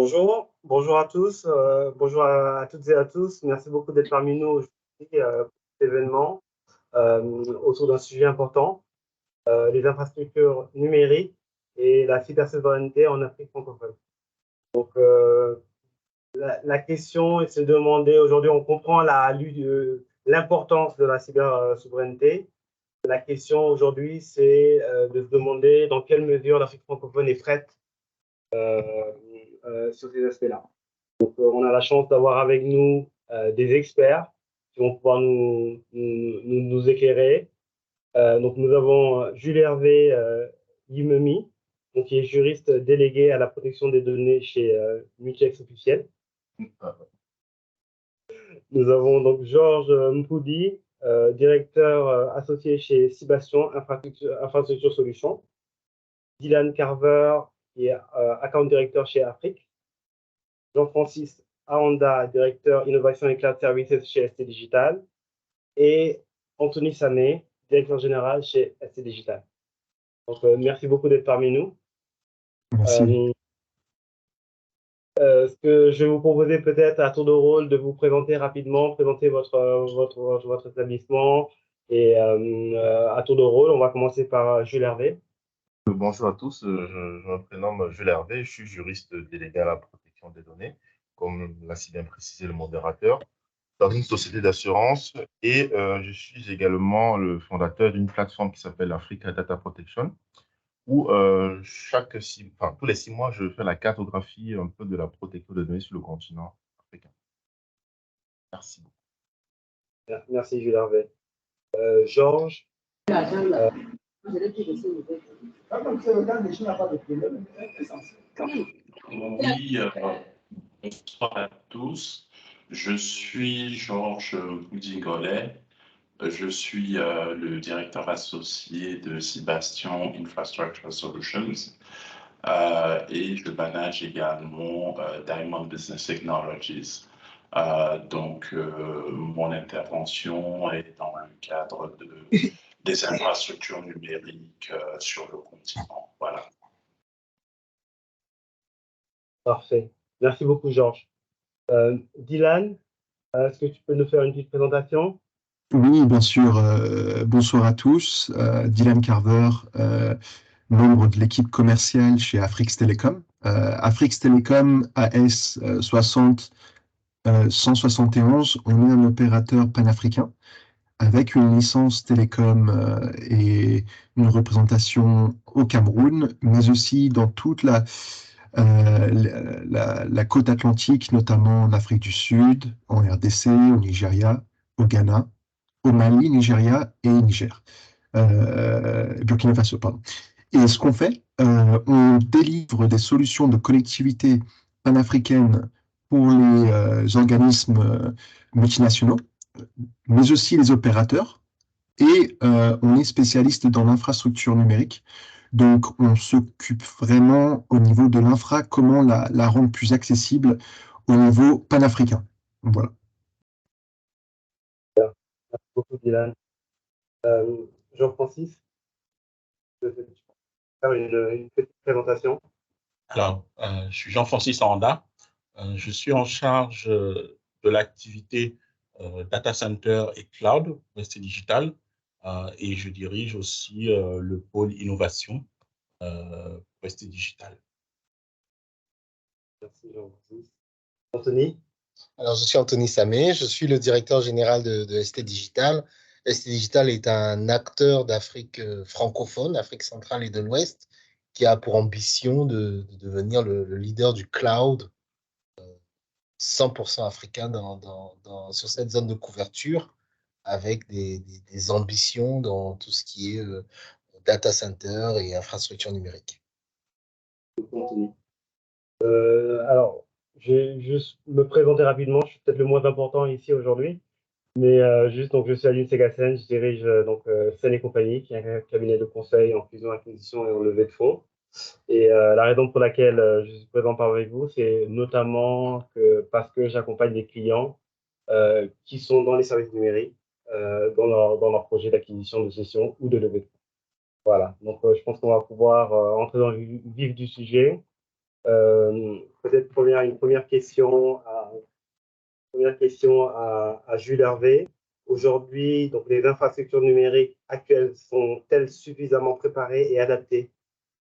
Bonjour, bonjour à tous, bonjour à toutes et à tous. Merci beaucoup d'être parmi nous aujourd'hui pour cet événement autour d'un sujet important, les infrastructures numériques et la cybersouveraineté en Afrique francophone. Donc, la question est de se demander, aujourd'hui, on comprend l'importance de la cybersouveraineté. La question aujourd'hui, c'est de se demander dans quelle mesure l'Afrique francophone est prête sur ces aspects-là. Donc, on a la chance d'avoir avec nous des experts qui vont pouvoir nous éclairer. Donc, nous avons Jules Hervé Yimemi, donc, qui est juriste délégué à la protection des données chez Mutex Officiel. Nous avons donc Georges Mpoudi, directeur associé chez Cibastion Infrastructure Solutions. Dylan Carver, qui est account directeur chez Afrique. Jean-Francis Aanda, directeur Innovation et Cloud Services chez ST Digital, et Anthony Samé, directeur général chez ST Digital. Donc, merci beaucoup d'être parmi nous. Merci. Ce que je vais vous proposer peut-être à tour de rôle de vous présenter rapidement, présenter votre établissement, et à tour de rôle, on va commencer par Jules Hervé. Bonjour à tous, je me prénomme Jules Hervé, je suis juriste délégué à la protection des données, comme l'a si bien précisé le modérateur, dans une société d'assurance, et je suis également le fondateur d'une plateforme qui s'appelle Africa Data Protection, où tous les 6 mois, je fais la cartographie un peu de la protection des données sur le continent africain. Merci beaucoup. Merci Jules Hervé. Georges. Oui, bonsoir à tous. Je suis Georges Mpoudi-Ngolet. Je suis le directeur associé de Cibastion Infrastructure Solutions et je manage également Diamond Business Technologies. Donc, mon intervention est dans le cadre des infrastructures numériques sur le continent. Voilà. Parfait. Merci beaucoup, Georges. Dylan, est-ce que tu peux nous faire une petite présentation? Oui, bien sûr. Bonsoir à tous. Dylan Carver, membre de l'équipe commerciale chez Afrix Telecom. Afrix Telecom AS 60 171, on est un opérateur panafricain avec une licence télécom et une représentation au Cameroun, mais aussi dans toute la côte atlantique, notamment en Afrique du Sud, en RDC, au Nigeria, au Ghana, au Mali, Nigeria et Niger. Burkina Faso, pardon. Et ce qu'on fait, on délivre des solutions de connectivité panafricaine pour les organismes multinationaux, mais aussi les opérateurs. Et on est spécialiste dans l'infrastructure numérique. Donc, on s'occupe vraiment au niveau de l'infra, comment la rendre plus accessible au niveau panafricain. Voilà. Merci beaucoup, Dylan. Jean-Francis, je vais faire une petite présentation. Alors, je suis Jean-Francis Aanda. Je suis en charge de l'activité Data Center et Cloud, ST Digital, et je dirige aussi le pôle innovation ST Digital. Merci Jean-Francis. Anthony? Alors, je suis Anthony Samé, je suis le directeur général de ST Digital. ST Digital est un acteur d'Afrique francophone, Afrique centrale et de l'Ouest, qui a pour ambition de devenir le leader du cloud 100% africain sur cette zone de couverture, avec des ambitions dans tout ce qui est data center et infrastructure numérique. Anthony. Alors, je vais juste me présenter rapidement. Je suis peut-être le moins important ici aujourd'hui, mais donc je suis Aline Segassen, je dirige Sen et Compagnie, qui est un cabinet de conseil en fusion, acquisition et en levée de fonds. Et la raison pour laquelle je suis présent parmi vous, c'est notamment parce que j'accompagne des clients qui sont dans les services numériques, dans leur projet d'acquisition, de cession ou de levée de fonds. Voilà, donc je pense qu'on va pouvoir entrer dans le vif du sujet. Peut-être une première question à Jules Hervé. Aujourd'hui, donc les infrastructures numériques actuelles sont-elles suffisamment préparées et adaptées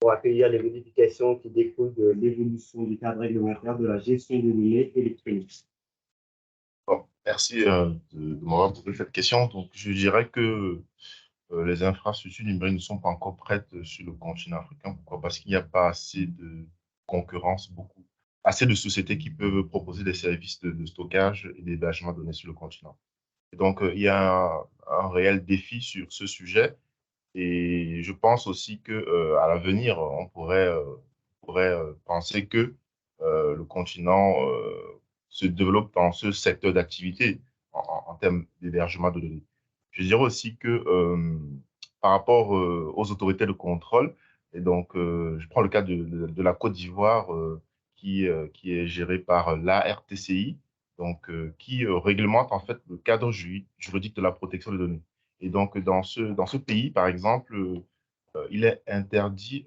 pour accueillir les modifications qui découlent de l'évolution du cadre réglementaire de la gestion des données électroniques? Bon, merci de m'avoir posé cette question. Donc, je dirais que les infrastructures numériques ne sont pas encore prêtes sur le continent africain. Pourquoi? Parce qu'il n'y a pas assez de concurrence, assez de sociétés qui peuvent proposer des services de stockage et d'hébergement de données sur le continent. Et donc, il y a un réel défi sur ce sujet. Et je pense aussi qu'à l'avenir, on pourrait penser que le continent se développe dans ce secteur d'activité en termes d'hébergement de données. Je dirais aussi que par rapport aux autorités de contrôle, et donc je prends le cas de la Côte d'Ivoire qui est gérée par l'ARTCI, donc qui réglemente en fait le cadre juridique de la protection des données. Et donc, dans ce pays, par exemple, il est interdit,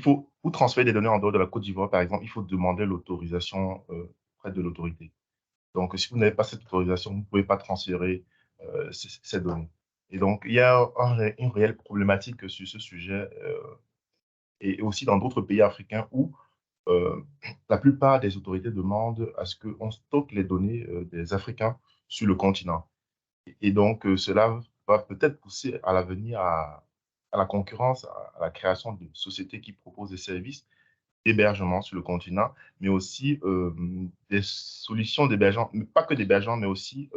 pour transférer des données en dehors de la Côte d'Ivoire, par exemple, il faut demander l'autorisation auprès de l'autorité. Donc, si vous n'avez pas cette autorisation, vous ne pouvez pas transférer ces données. Et donc, il y a une réelle problématique sur ce sujet et aussi dans d'autres pays africains où la plupart des autorités demandent à ce qu'on stocke les données des Africains sur le continent. Et donc, cela va peut-être pousser à l'avenir à la concurrence, à la création de sociétés qui proposent des services d'hébergement sur le continent, mais aussi des solutions d'hébergement, pas que d'hébergement, mais aussi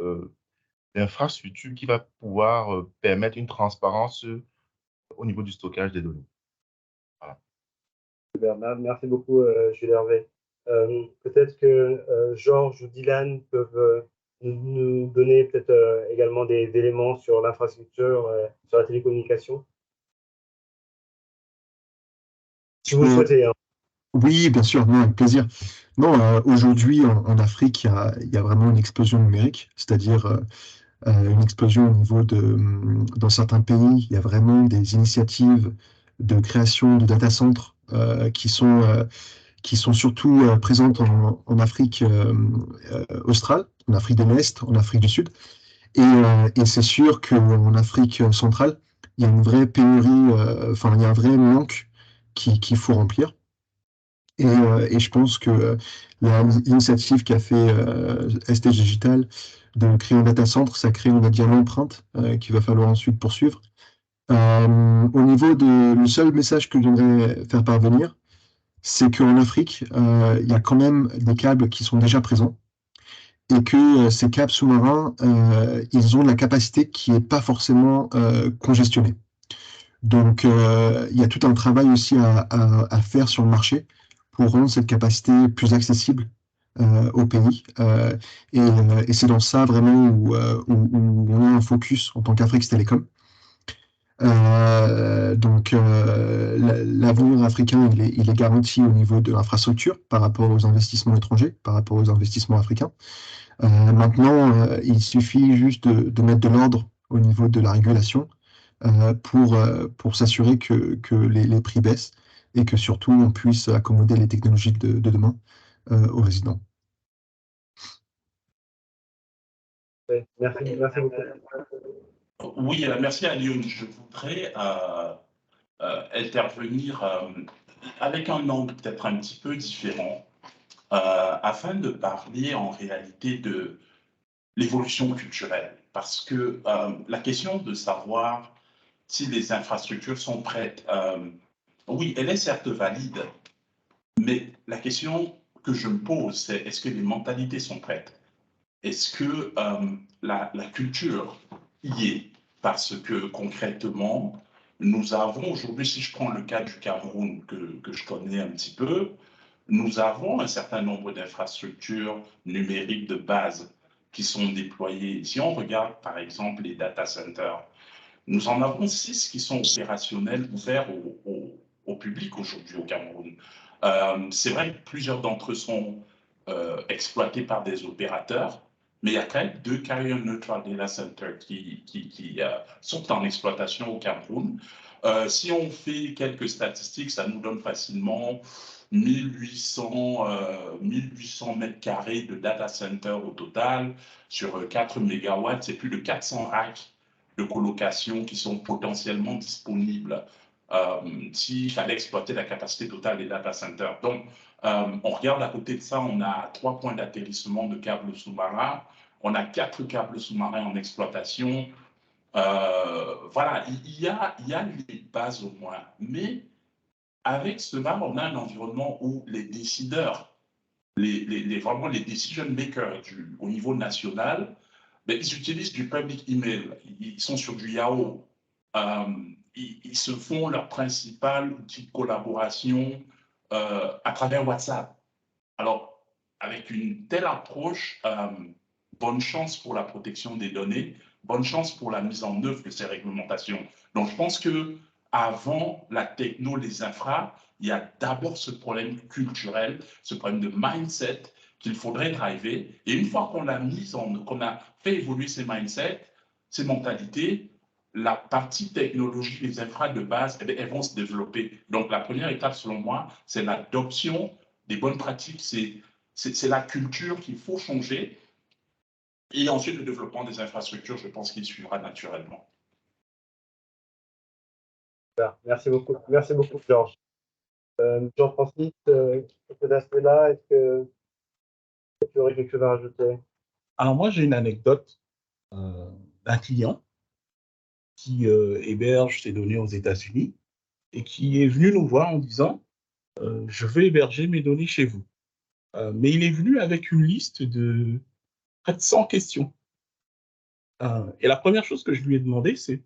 d'infrastructures qui va pouvoir permettre une transparence au niveau du stockage des données. Voilà. Bernard, merci beaucoup, Jules Hervé. Peut-être que Georges ou Dylan peuvent nous donner peut-être également des éléments sur l'infrastructure, sur la télécommunication. Si vous le souhaitez. Hein. Oui, bien sûr, non, avec plaisir. Non, aujourd'hui, en Afrique, il y a vraiment une explosion numérique, c'est-à-dire une explosion au niveau dans certains pays, il y a vraiment des initiatives de création de data centers qui sont surtout présentes en Afrique australe, en Afrique de l'Est, en Afrique du Sud. Et c'est sûr qu'en Afrique centrale, il y a une vraie pénurie, il y a un vrai manque qu'il faut remplir. Et je pense que l'initiative qu'a fait ST Digital de créer un data center, ça crée, on va dire, l'empreinte qu'il va falloir ensuite poursuivre. Au niveau le seul message que j'aimerais faire parvenir, c'est qu'en Afrique, il y a quand même des câbles qui sont déjà présents et que ces câbles sous-marins, ils ont de la capacité qui n'est pas forcément congestionnée. Donc, il y a tout un travail aussi à faire sur le marché pour rendre cette capacité plus accessible au pays. Et c'est dans ça vraiment où on a un focus en tant qu'Afrique Télécom. Donc, l'avenir africain, il est garanti au niveau de l'infrastructure par rapport aux investissements étrangers, par rapport aux investissements africains. Maintenant, il suffit juste de mettre de l'ordre au niveau de la régulation pour s'assurer que les prix baissent et que surtout on puisse accommoder les technologies de demain aux résidents. Merci beaucoup. Oui, merci à Lyon. Je voudrais intervenir avec un angle peut-être un petit peu différent afin de parler en réalité de l'évolution culturelle. Parce que la question de savoir si les infrastructures sont prêtes, oui, elle est certes valide, mais la question que je me pose, c'est est-ce que les mentalités sont prêtes? Est-ce que la culture y est? Parce que concrètement, nous avons aujourd'hui, si je prends le cas du Cameroun que je connais un petit peu, nous avons un certain nombre d'infrastructures numériques de base qui sont déployées. Si on regarde par exemple les data centers, nous en avons 6 qui sont opérationnels, ouverts au public aujourd'hui au Cameroun. C'est vrai que plusieurs d'entre eux sont exploités par des opérateurs, mais il y a quand même 2 Carrier Neutral Data Centers qui sont en exploitation au Cameroun. Si on fait quelques statistiques, ça nous donne facilement 1800 mètres carrés de data center au total sur 4 mégawatts. C'est plus de 400 racks de colocation qui sont potentiellement disponibles s'il fallait exploiter la capacité totale des data centers. Donc, on regarde à côté de ça, on a 3 points d'atterrissement de câbles sous-marins, on a 4 câbles sous-marins en exploitation. Voilà, il y a les bases au moins. Mais avec cela, on a un environnement où les décideurs, vraiment les decision makers au niveau national, ben, ils utilisent du public email, ils sont sur du Yahoo. Ils se font leur principal outil de collaboration à travers WhatsApp. Alors, avec une telle approche, bonne chance pour la protection des données, bonne chance pour la mise en œuvre de ces réglementations. Donc, je pense que avant la techno, les infra, il y a d'abord ce problème culturel, ce problème de mindset qu'il faudrait driver. Et une fois qu'on a fait évoluer ces mindsets, ces mentalités, la partie technologie, les infra de base, elles vont se développer. Donc, la première étape, selon moi, c'est l'adoption des bonnes pratiques, c'est la culture qu'il faut changer. Et ensuite, le développement des infrastructures, je pense qu'il suivra naturellement. Merci beaucoup, Georges. Jean-Francis, sur cet aspect-là, est-ce que tu aurais quelque chose à rajouter? Alors moi, j'ai une anecdote d'un client qui héberge ses données aux États-Unis et qui est venu nous voir en disant je veux héberger mes données chez vous. Mais il est venu avec une liste de près de 100 questions. Et la première chose que je lui ai demandé, c'est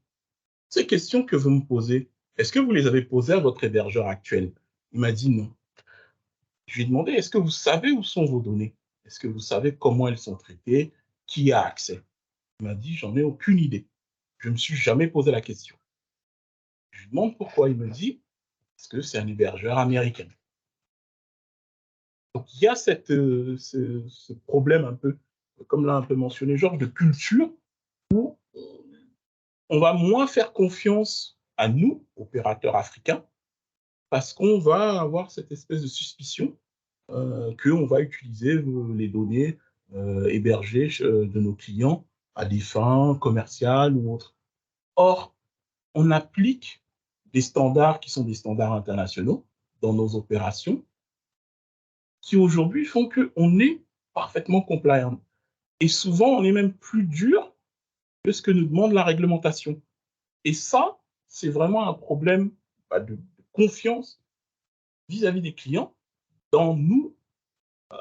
ces questions que vous me posez, est-ce que vous les avez posées à votre hébergeur actuel? Il m'a dit non. Je lui ai demandé, est-ce que vous savez où sont vos données? Est-ce que vous savez comment elles sont traitées? Qui a accès? Il m'a dit, j'en ai aucune idée. Je ne me suis jamais posé la question. Je lui demande pourquoi. Il me dit, parce que c'est un hébergeur américain. Donc, il y a ce problème un peu, comme l'a un peu mentionné Georges, de culture, où on va moins faire confiance à nous, opérateurs africains, parce qu'on va avoir cette espèce de suspicion qu'on va utiliser les données hébergées de nos clients à des fins commerciales ou autres. Or, on applique des standards qui sont des standards internationaux dans nos opérations qui aujourd'hui font qu'on est parfaitement compliant. Et souvent, on est même plus dur que ce que nous demande la réglementation. Et ça, c'est vraiment un problème de confiance vis-à-vis des clients dans nous,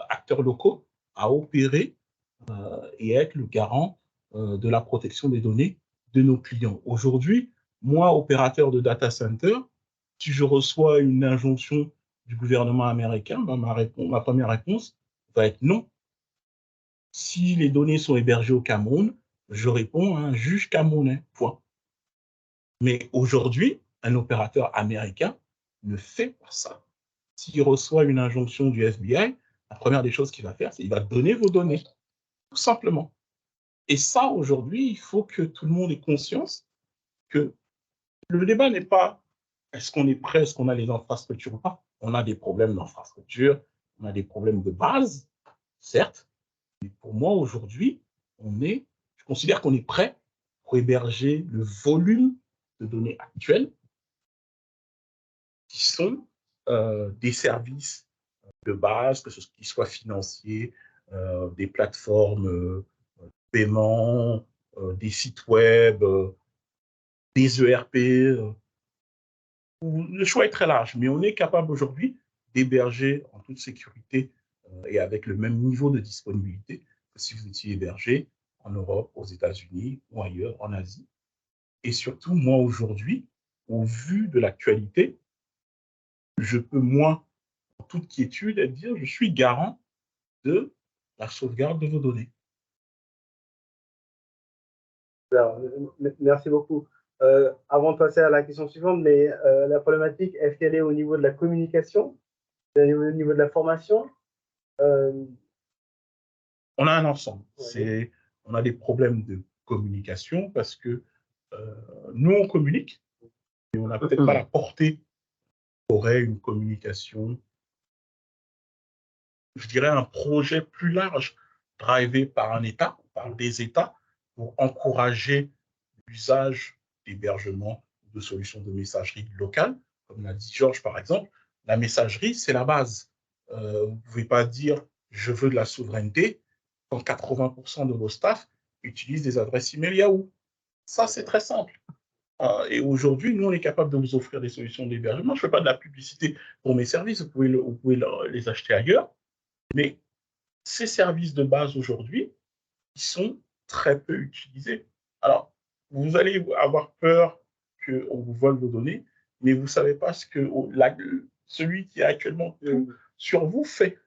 acteurs locaux, à opérer et être le garant de la protection des données de nos clients. Aujourd'hui, moi, opérateur de data center, si je reçois une injonction du gouvernement américain, ben ma première réponse va être non. Si les données sont hébergées au Cameroun, je réponds à un juge camerounais, point. Mais aujourd'hui, un opérateur américain ne fait pas ça. S'il reçoit une injonction du FBI, la première des choses qu'il va faire, c'est qu'il va donner vos données, tout simplement. Et ça, aujourd'hui, il faut que tout le monde ait conscience que le débat n'est pas est-ce qu'on est prêt, est-ce qu'on a les infrastructures ou pas. On a des problèmes d'infrastructure, on a des problèmes de base, certes, mais pour moi, aujourd'hui, je considère qu'on est prêt pour héberger le volume de données actuelles qui sont des services de base, que ce soit financiers, des plateformes paiement, des sites web, des ERP. Le choix est très large, mais on est capable aujourd'hui d'héberger en toute sécurité et avec le même niveau de disponibilité que si vous étiez hébergé en Europe, aux États-Unis ou ailleurs, en Asie. Et surtout, moi, aujourd'hui, au vu de l'actualité, je peux, moi, en toute quiétude, dire je suis garant de la sauvegarde de vos données. Alors, merci beaucoup. Avant de passer à la question suivante, mais la problématique, est-ce qu'elle est au niveau de la communication, au niveau de la formation? On a un ensemble. Oui. On a des problèmes de communication parce que nous, on communique, mais on n'a peut-être pas la portée qu'aurait une communication je dirais, un projet plus large, drivé par un État, par des États, pour encourager l'usage d'hébergement, de solutions de messagerie locales. Comme l'a dit Georges, par exemple, la messagerie, c'est la base. Vous ne pouvez pas dire « je veux de la souveraineté » quand 80% de vos staff utilisent des adresses email Yahoo. Ça, c'est très simple. Et aujourd'hui, nous, on est capable de vous offrir des solutions d'hébergement. Je ne fais pas de la publicité pour mes services, vous pouvez les acheter ailleurs, mais ces services de base aujourd'hui, ils sont très peu utilisés. Alors, vous allez avoir peur qu'on vous vole vos données, mais vous ne savez pas ce que celui qui est actuellement sur vous fait.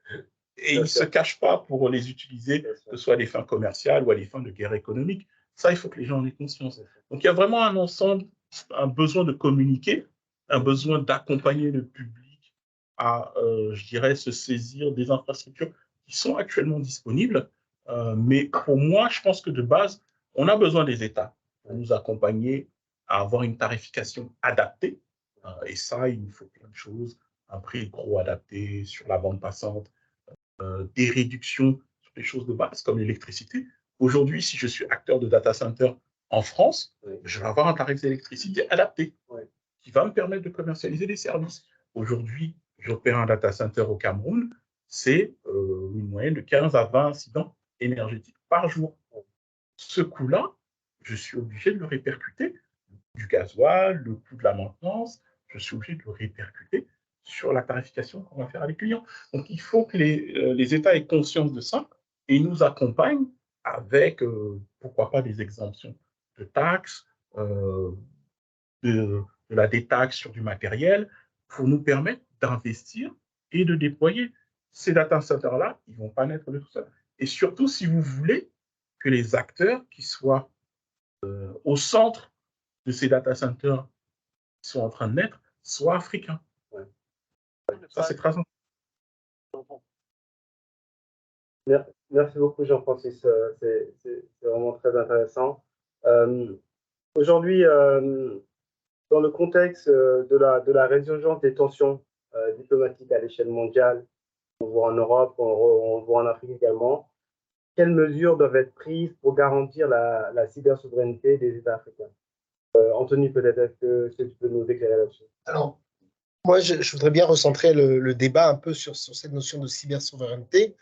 Et il ne se cache pas pour les utiliser, que ce soit à des fins commerciales ou à des fins de guerre économique. Ça, il faut que les gens en aient conscience. Donc, il y a vraiment un ensemble, un besoin de communiquer, un besoin d'accompagner le public à, je dirais, se saisir des infrastructures qui sont actuellement disponibles. Mais pour moi, je pense que de base, on a besoin des États pour nous accompagner à avoir une tarification adaptée. Et ça, il nous faut plein de choses. Un prix gros adapté sur la bande passante, des réductions sur des choses de base comme l'électricité. Aujourd'hui, si je suis acteur de data center en France, je vais avoir un tarif d'électricité adapté qui va me permettre de commercialiser des services. Aujourd'hui, j'opère un data center au Cameroun, c'est une moyenne de 15 à 20 incidents énergétiques par jour. Ce coût-là, je suis obligé de le répercuter, du gasoil, le coût de la maintenance, je suis obligé de le répercuter sur la tarification qu'on va faire à les clients. Donc, il faut que les États aient conscience de ça et nous accompagnent avec, pourquoi pas, des exemptions de taxes, de la détaxe sur du matériel, pour nous permettre d'investir et de déployer. Ces data centers-là, ils ne vont pas naître de tout ça. Et surtout, si vous voulez que les acteurs qui soient au centre de ces data centers qui sont en train de naître soient africains. Ça, c'est très important. Merci beaucoup, Jean-Francis. C'est vraiment très intéressant. Aujourd'hui, dans le contexte de la résurgence des tensions diplomatiques à l'échelle mondiale, on voit en Europe, on voit en Afrique également, quelles mesures doivent être prises pour garantir la cybersouveraineté des États africains? Anthony, peut-être, est-ce que tu peux nous éclairer là-dessus? Alors, moi, je voudrais bien recentrer le débat un peu sur cette notion de cybersouveraineté.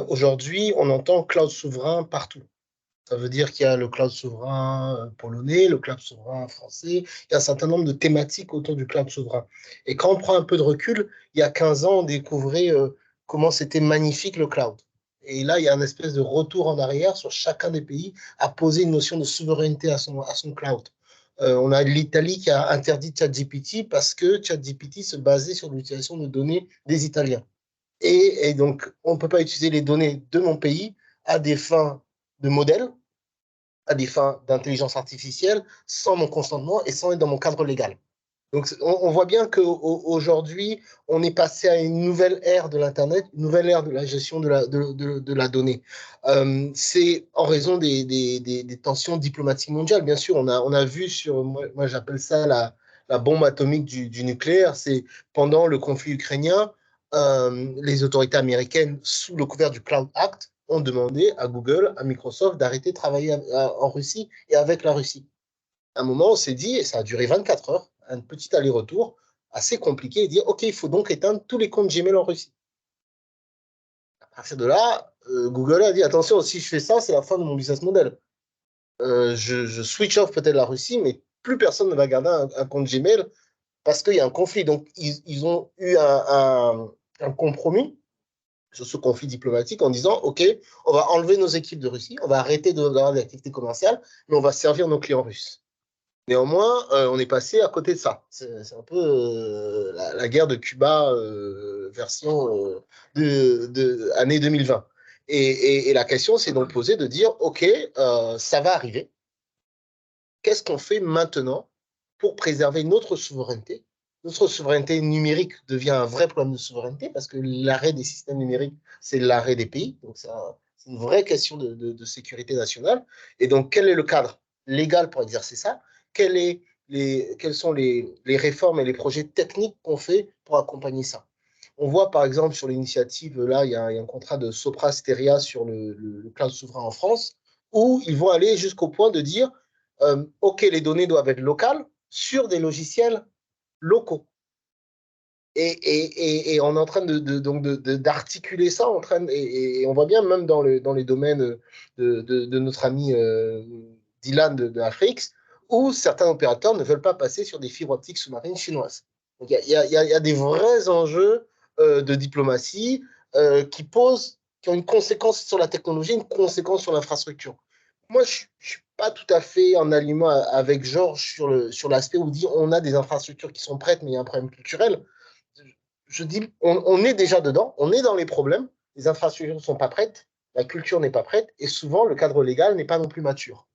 Aujourd'hui, on entend cloud souverain partout. Ça veut dire qu'il y a le cloud souverain polonais, le cloud souverain français. Il y a un certain nombre de thématiques autour du cloud souverain. Et quand on prend un peu de recul, il y a 15 ans, on découvrait comment c'était magnifique le cloud. Et là, il y a une espèce de retour en arrière sur chacun des pays à poser une notion de souveraineté à son cloud. On a l'Italie qui a interdit ChatGPT parce que ChatGPT se basait sur l'utilisation de données des Italiens. Et donc, on ne peut pas utiliser les données de mon pays à des fins de modèles, à des fins d'intelligence artificielle, sans mon consentement et sans être dans mon cadre légal. Donc, on voit bien qu'aujourd'hui, on est passé à une nouvelle ère de l'Internet, une nouvelle ère de la gestion de la donnée. C'est en raison des tensions diplomatiques mondiales. Bien sûr, on a vu sur, moi j'appelle ça la bombe atomique du nucléaire. C'est pendant le conflit ukrainien, les autorités américaines, sous le couvert du Cloud Act, ont demandé à Google, à Microsoft d'arrêter de travailler en Russie et avec la Russie. À un moment, on s'est dit, et ça a duré 24 heures, un petit aller-retour assez compliqué, et dire, OK, il faut donc éteindre tous les comptes Gmail en Russie. À partir de là, Google a dit, attention, si je fais ça, c'est la fin de mon business model. Je switch off peut-être la Russie, mais plus personne ne va garder un compte Gmail parce qu'il y a un conflit. Donc, ils ont eu un compromis sur ce conflit diplomatique en disant, OK, on va enlever nos équipes de Russie, on va arrêter d'avoir des activités commerciales, mais on va servir nos clients russes. Néanmoins, on est passé à côté de ça. C'est un peu la guerre de Cuba version année 2020. Et la question s'est donc posée de dire, OK, ça va arriver. Qu'est-ce qu'on fait maintenant pour préserver notre souveraineté? Notre souveraineté numérique devient un vrai problème de souveraineté parce que l'arrêt des systèmes numériques, c'est l'arrêt des pays. Donc, c'est une vraie question de sécurité nationale. Et donc, quel est le cadre légal pour exercer ça? Quelles sont les réformes et les projets techniques qu'on fait pour accompagner ça? On voit par exemple sur l'initiative, là, il y a un contrat de Sopra Steria sur le cloud souverain en France, où ils vont aller jusqu'au point de dire, OK, les données doivent être locales sur des logiciels locaux. Et on est en train d'articuler ça, et on voit bien même dans les domaines de notre ami Dylan de Afrix, où certains opérateurs ne veulent pas passer sur des fibres optiques sous-marines chinoises. Donc, il y a des vrais enjeux de diplomatie qui ont une conséquence sur la technologie, une conséquence sur l'infrastructure. Moi, je ne suis pas tout à fait en aliment avec Georges sur l'aspect où il dit on a des infrastructures qui sont prêtes, mais il y a un problème culturel. Je dis, on est déjà dedans, on est dans les problèmes, les infrastructures ne sont pas prêtes, la culture n'est pas prête, et souvent le cadre légal n'est pas non plus mature.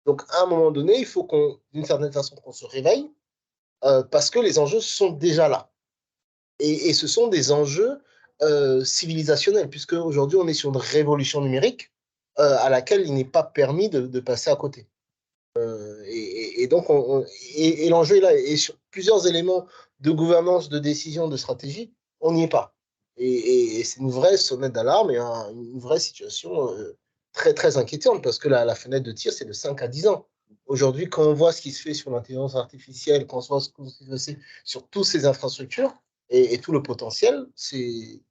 Donc à un moment donné, il faut d'une certaine façon qu'on se réveille, parce que les enjeux sont déjà là. Et ce sont des enjeux civilisationnels, puisque aujourd'hui on est sur une révolution numérique à laquelle il n'est pas permis de passer à côté. Et donc, l'enjeu est là, et sur plusieurs éléments de gouvernance, de décision, de stratégie, on n'y est pas. Et c'est une vraie sonnette d'alarme et une vraie situation très, très inquiétante, parce que la fenêtre de tir, c'est de 5 à 10 ans. Aujourd'hui, quand on voit ce qui se fait sur l'intelligence artificielle, quand on voit ce qui se fait sur toutes ces infrastructures et tout le potentiel, il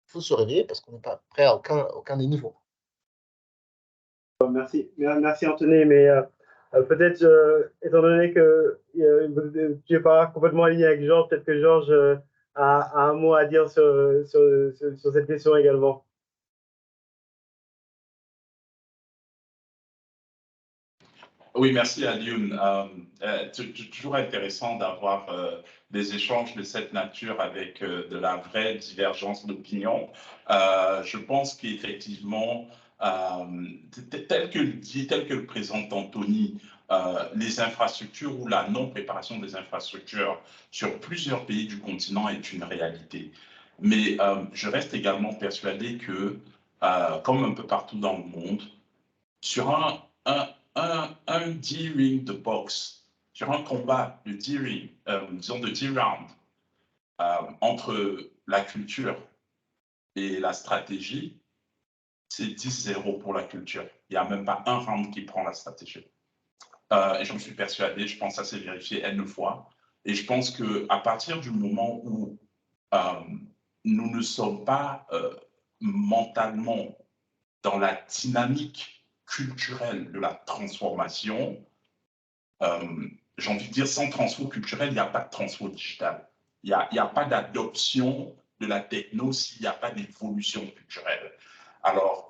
faut se réveiller parce qu'on n'est pas prêt à aucun des niveaux. Merci Anthony, mais peut-être, étant donné que tu n'es pas complètement aligné avec Georges, peut-être que Georges a un mot à dire sur cette question également. Oui, merci Alioune. C'est toujours intéressant d'avoir des échanges de cette nature avec de la vraie divergence d'opinion. Je pense qu'effectivement, tel que le présente Anthony, les infrastructures ou la non-préparation des infrastructures sur plusieurs pays du continent est une réalité. Mais je reste également persuadé que, comme un peu partout dans le monde, sur un D-ring de boxe, sur un combat de D-ring, disons de D-round, entre la culture et la stratégie, c'est 10-0 pour la culture. Il n'y a même pas un round qui prend la stratégie. Et j'en suis persuadé, je pense que ça s'est vérifié N fois. Et je pense qu'à partir du moment où nous ne sommes pas mentalement dans la dynamique culturelle de la transformation, j'ai envie de dire, sans transfert culturel, il n'y a pas de transfert digital. Il n'y a pas d'adoption de la techno s'il n'y a pas d'évolution culturelle. Alors,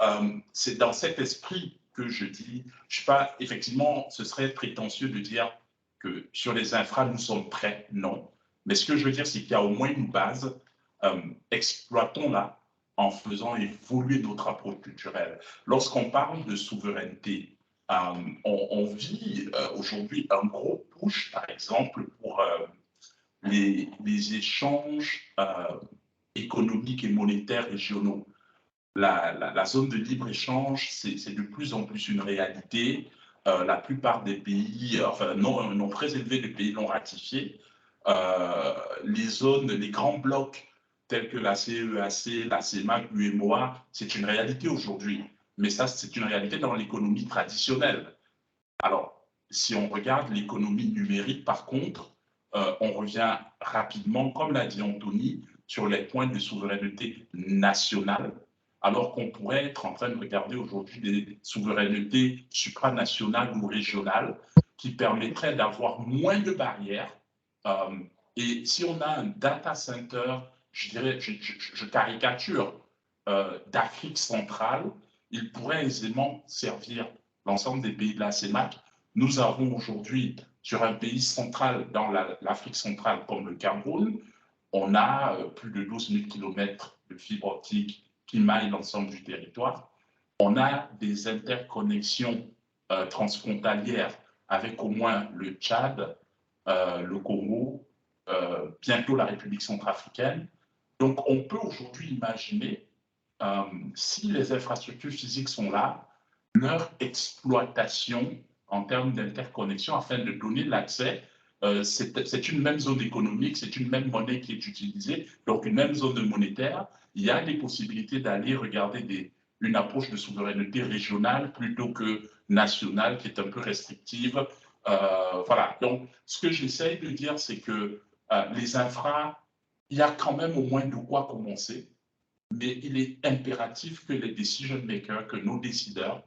c'est dans cet esprit que je dis, je sais pas, effectivement, ce serait prétentieux de dire que sur les infras, nous sommes prêts, non. Mais ce que je veux dire, c'est qu'il y a au moins une base, exploitons-la en faisant évoluer notre approche culturelle. Lorsqu'on parle de souveraineté, on vit aujourd'hui un gros push, par exemple, pour les échanges économiques et monétaires régionaux. La zone de libre-échange, c'est de plus en plus une réalité. La plupart des pays, enfin, non très élevés des pays l'ont ratifié. Les grands blocs tels que la CEAC, la CEMAC, l'UMOA, c'est une réalité aujourd'hui. Mais ça, c'est une réalité dans l'économie traditionnelle. Alors, si on regarde l'économie numérique, par contre, on revient rapidement, comme l'a dit Anthony, sur les points de souveraineté nationale, alors qu'on pourrait être en train de regarder aujourd'hui des souverainetés supranationales ou régionales qui permettraient d'avoir moins de barrières. Et si on a un data center, je dirais, je caricature, d'Afrique centrale, il pourrait aisément servir l'ensemble des pays de la CEMAC. Nous avons aujourd'hui, sur un pays central, dans l'Afrique centrale comme le Cameroun, on a plus de 12 000 km de fibre optique qui maillent l'ensemble du territoire. On a des interconnexions transfrontalières avec au moins le Tchad, le Congo, bientôt la République centrafricaine. Donc, on peut aujourd'hui imaginer, si les infrastructures physiques sont là, leur exploitation en termes d'interconnexion afin de donner l'accès c'est une même zone économique, c'est une même monnaie qui est utilisée, donc une même zone monétaire. Il y a des possibilités d'aller regarder une approche de souveraineté régionale plutôt que nationale, qui est un peu restrictive. Voilà, donc ce que j'essaye de dire, c'est que les infras, il y a quand même au moins de quoi commencer, mais il est impératif que les decision makers, que nos décideurs,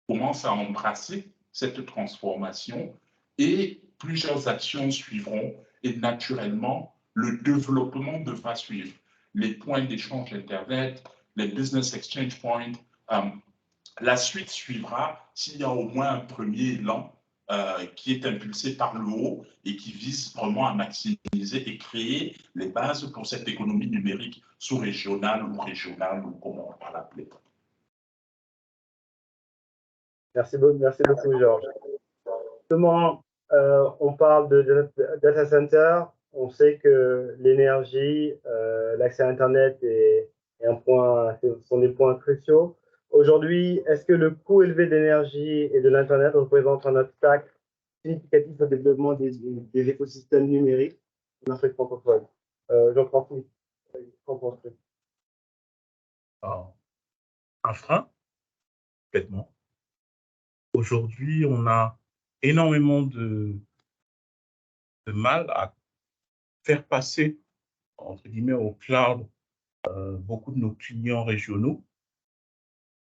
commencent à embrasser cette transformation et plusieurs actions suivront et naturellement, le développement devra suivre. Les points d'échange Internet, les business exchange points, la suite suivra s'il y a au moins un premier élan qui est impulsé par le haut et qui vise vraiment à maximiser et créer les bases pour cette économie numérique sous-régionale ou régionale ou comment on va l'appeler. Merci beaucoup, Georges. Justement, on parle de data center. On sait que l'énergie, l'accès à Internet sont des points cruciaux. Aujourd'hui, est-ce que le coût élevé de l'énergie et de l'Internet représente un obstacle significatif au développement des écosystèmes numériques en Afrique francophone? Jean-François, qu'en penses-tu? Un frein, complètement. Aujourd'hui, on a énormément de mal à faire passer, entre guillemets, au cloud beaucoup de nos clients régionaux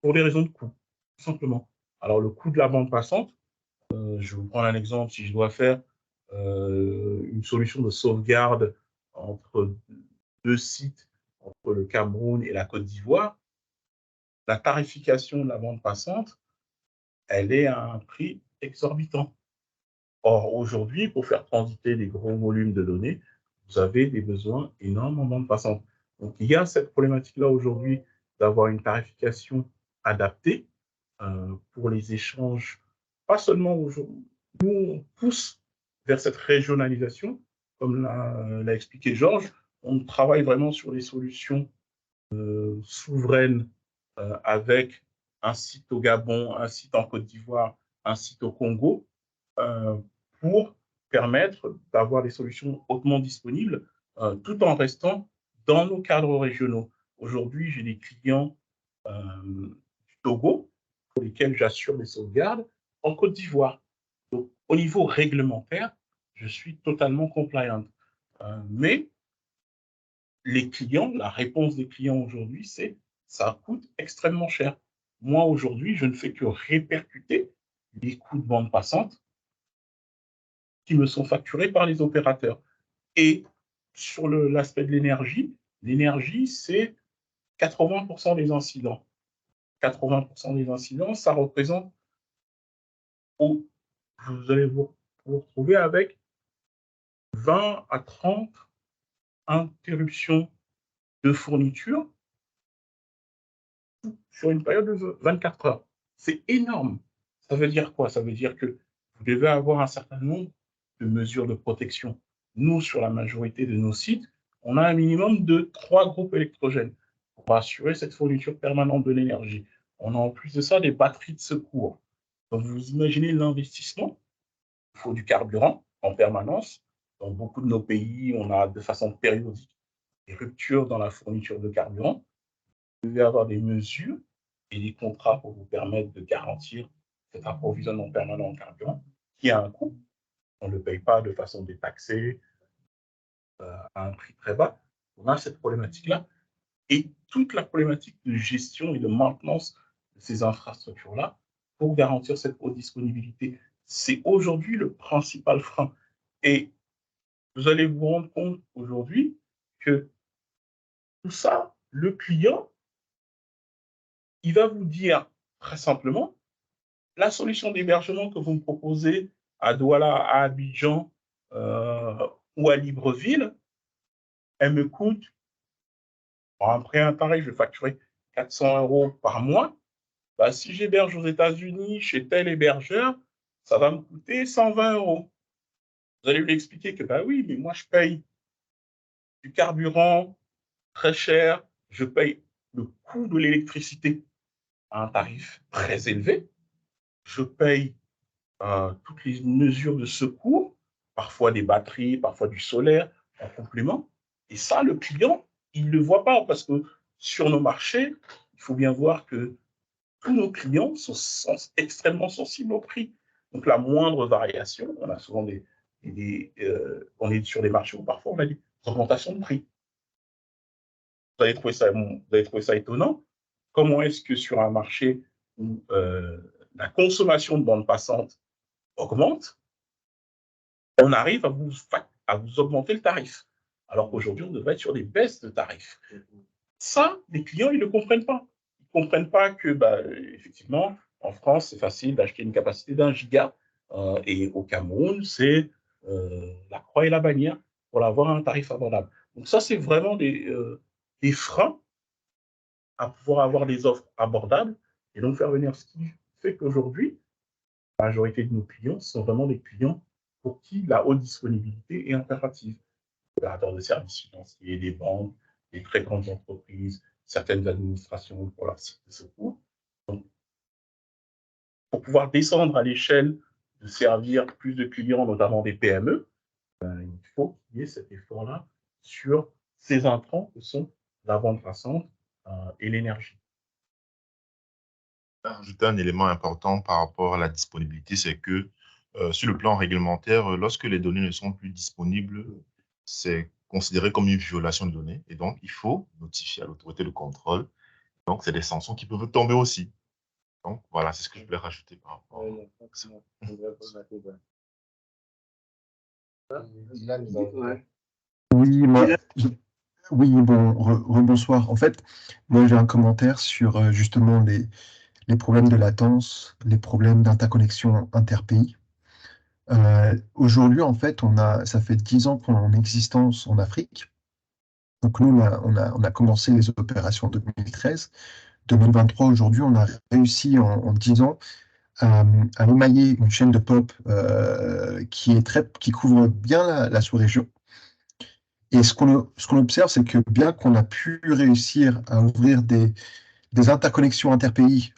pour des raisons de coût, tout simplement. Alors, le coût de la bande passante, je vais vous prendre un exemple. Si je dois faire une solution de sauvegarde entre deux sites, entre le Cameroun et la Côte d'Ivoire, la tarification de la bande passante, elle est à un prix exorbitant. Or, aujourd'hui, pour faire transiter des gros volumes de données, vous avez des besoins énormes en bande passante. Donc, il y a cette problématique-là aujourd'hui d'avoir une tarification adaptée pour les échanges, pas seulement aujourd'hui. Nous, on pousse vers cette régionalisation, comme l'a expliqué Georges. On travaille vraiment sur des solutions souveraines avec un site au Gabon, un site en Côte d'Ivoire, un site au Congo, pour permettre d'avoir des solutions hautement disponibles tout en restant dans nos cadres régionaux. Aujourd'hui, j'ai des clients du Togo pour lesquels j'assure des sauvegardes en Côte d'Ivoire. Donc, au niveau réglementaire, je suis totalement compliant. Mais les clients, la réponse des clients aujourd'hui, c'est ça coûte extrêmement cher. Moi, aujourd'hui, je ne fais que répercuter les coûts de bande passante qui me sont facturés par les opérateurs. Et sur l'aspect de l'énergie, c'est 80% des incidents. 80% des incidents, ça représente, vous allez vous retrouver avec 20 à 30 interruptions de fourniture sur une période de 24 heures. C'est énorme. Ça veut dire quoi? Ça veut dire que vous devez avoir un certain nombre de mesures de protection. Nous, sur la majorité de nos sites, on a un minimum de 3 groupes électrogènes pour assurer cette fourniture permanente de l'énergie. On a en plus de ça des batteries de secours. Donc, vous imaginez l'investissement. Il faut du carburant en permanence. Dans beaucoup de nos pays, on a de façon périodique des ruptures dans la fourniture de carburant. Vous devez avoir des mesures et des contrats pour vous permettre de garantir cet approvisionnement permanent en carburant qui a un coût. On ne le paye pas de façon détaxée à un prix très bas. On a cette problématique-là. Et toute la problématique de gestion et de maintenance de ces infrastructures-là pour garantir cette haute disponibilité, c'est aujourd'hui le principal frein. Et vous allez vous rendre compte aujourd'hui que tout ça, le client, il va vous dire très simplement, la solution d'hébergement que vous me proposez à Douala, à Abidjan ou à Libreville, elle me coûte, après un tarif, je vais facturer 400 € par mois. Bah, si j'héberge aux États-Unis chez tel hébergeur, ça va me coûter 120 €. Vous allez lui expliquer que, bah oui, mais moi, je paye du carburant très cher, je paye le coût de l'électricité à un tarif très élevé, je paye toutes les mesures de secours parfois des batteries, parfois du solaire en complément. Et ça, le client, il ne le voit pas parce que sur nos marchés, il faut bien voir que tous nos clients sont extrêmement sensibles au prix. Donc, la moindre variation, on a souvent on est sur des marchés où parfois on a des augmentations de prix. Vous avez trouvé ça étonnant? Comment est-ce que sur un marché où la consommation de bande passante augmente, on arrive à vous augmenter le tarif, alors qu'aujourd'hui, on devrait être sur des baisses de tarifs. Ça, les clients, ils ne comprennent pas. Ils ne comprennent pas que, effectivement, en France, c'est facile d'acheter une capacité d'1 giga, et au Cameroun, c'est la croix et la bannière pour avoir un tarif abordable. Donc ça, c'est vraiment des freins à pouvoir avoir des offres abordables et donc faire venir, ce qui fait qu'aujourd'hui, la majorité de nos clients sont vraiment des clients pour qui la haute disponibilité est impérative. Les opérateurs de services financiers, des banques, des très grandes entreprises, certaines administrations pour leur site de secours. Donc, pour pouvoir descendre à l'échelle de servir plus de clients, notamment des PME, il faut qu'il y ait cet effort-là sur ces intrants que sont la bande passante et l'énergie. Ajouter un élément important par rapport à la disponibilité, c'est que sur le plan réglementaire, lorsque les données ne sont plus disponibles, c'est considéré comme une violation de données et donc il faut notifier à l'autorité de contrôle. Donc, c'est des sanctions qui peuvent tomber aussi. Donc, voilà, c'est ce que je voulais rajouter par rapport à ça. Oui, bon, rebonsoir. En fait, moi j'ai un commentaire sur justement les problèmes de latence, les problèmes d'interconnexion interpays. Aujourd'hui, en fait, ça fait 10 ans qu'on est en existence en Afrique. Donc nous, on a commencé les opérations en 2013. 2023, aujourd'hui, on a réussi en 10 ans à émailler une chaîne de pop qui couvre bien la sous-région. Et ce qu'on observe, c'est que bien qu'on a pu réussir à ouvrir des interconnexions interpays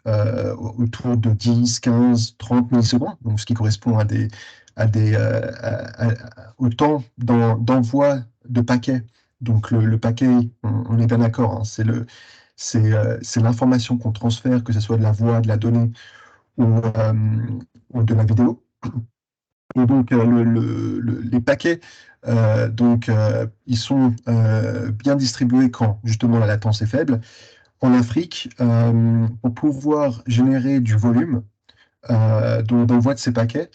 autour de 10, 15, 30 millisecondes, donc ce qui correspond au temps d'envoi de paquets. Donc le paquet, on est bien d'accord, hein, c'est l'information qu'on transfère, que ce soit de la voix, de la donnée ou de la vidéo. Et donc les paquets, ils sont bien distribués quand justement la latence est faible. En Afrique, pour pouvoir générer du volume d'envoi de ces paquets,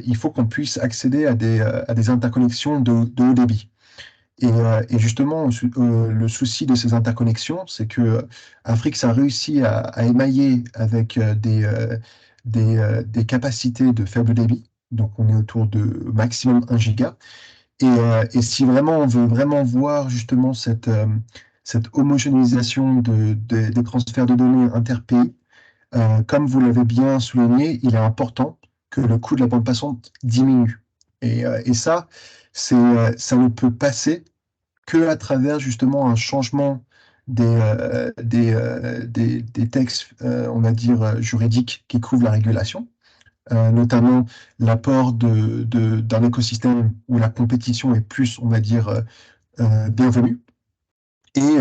il faut qu'on puisse accéder à des interconnexions de haut débit. Et justement, le souci de ces interconnexions, c'est que Afrique a réussi à émailler avec des capacités de faible débit. Donc, on est autour de maximum 1 giga. Et si vraiment on veut vraiment voir justement cette homogénéisation des transferts de données interpays, comme vous l'avez bien souligné, il est important que le coût de la bande passante diminue. Et ça ne peut passer que à travers justement un changement des textes, on va dire, juridiques qui couvrent la régulation. Notamment l'apport d'un écosystème où la compétition est plus, on va dire, bienvenue. Et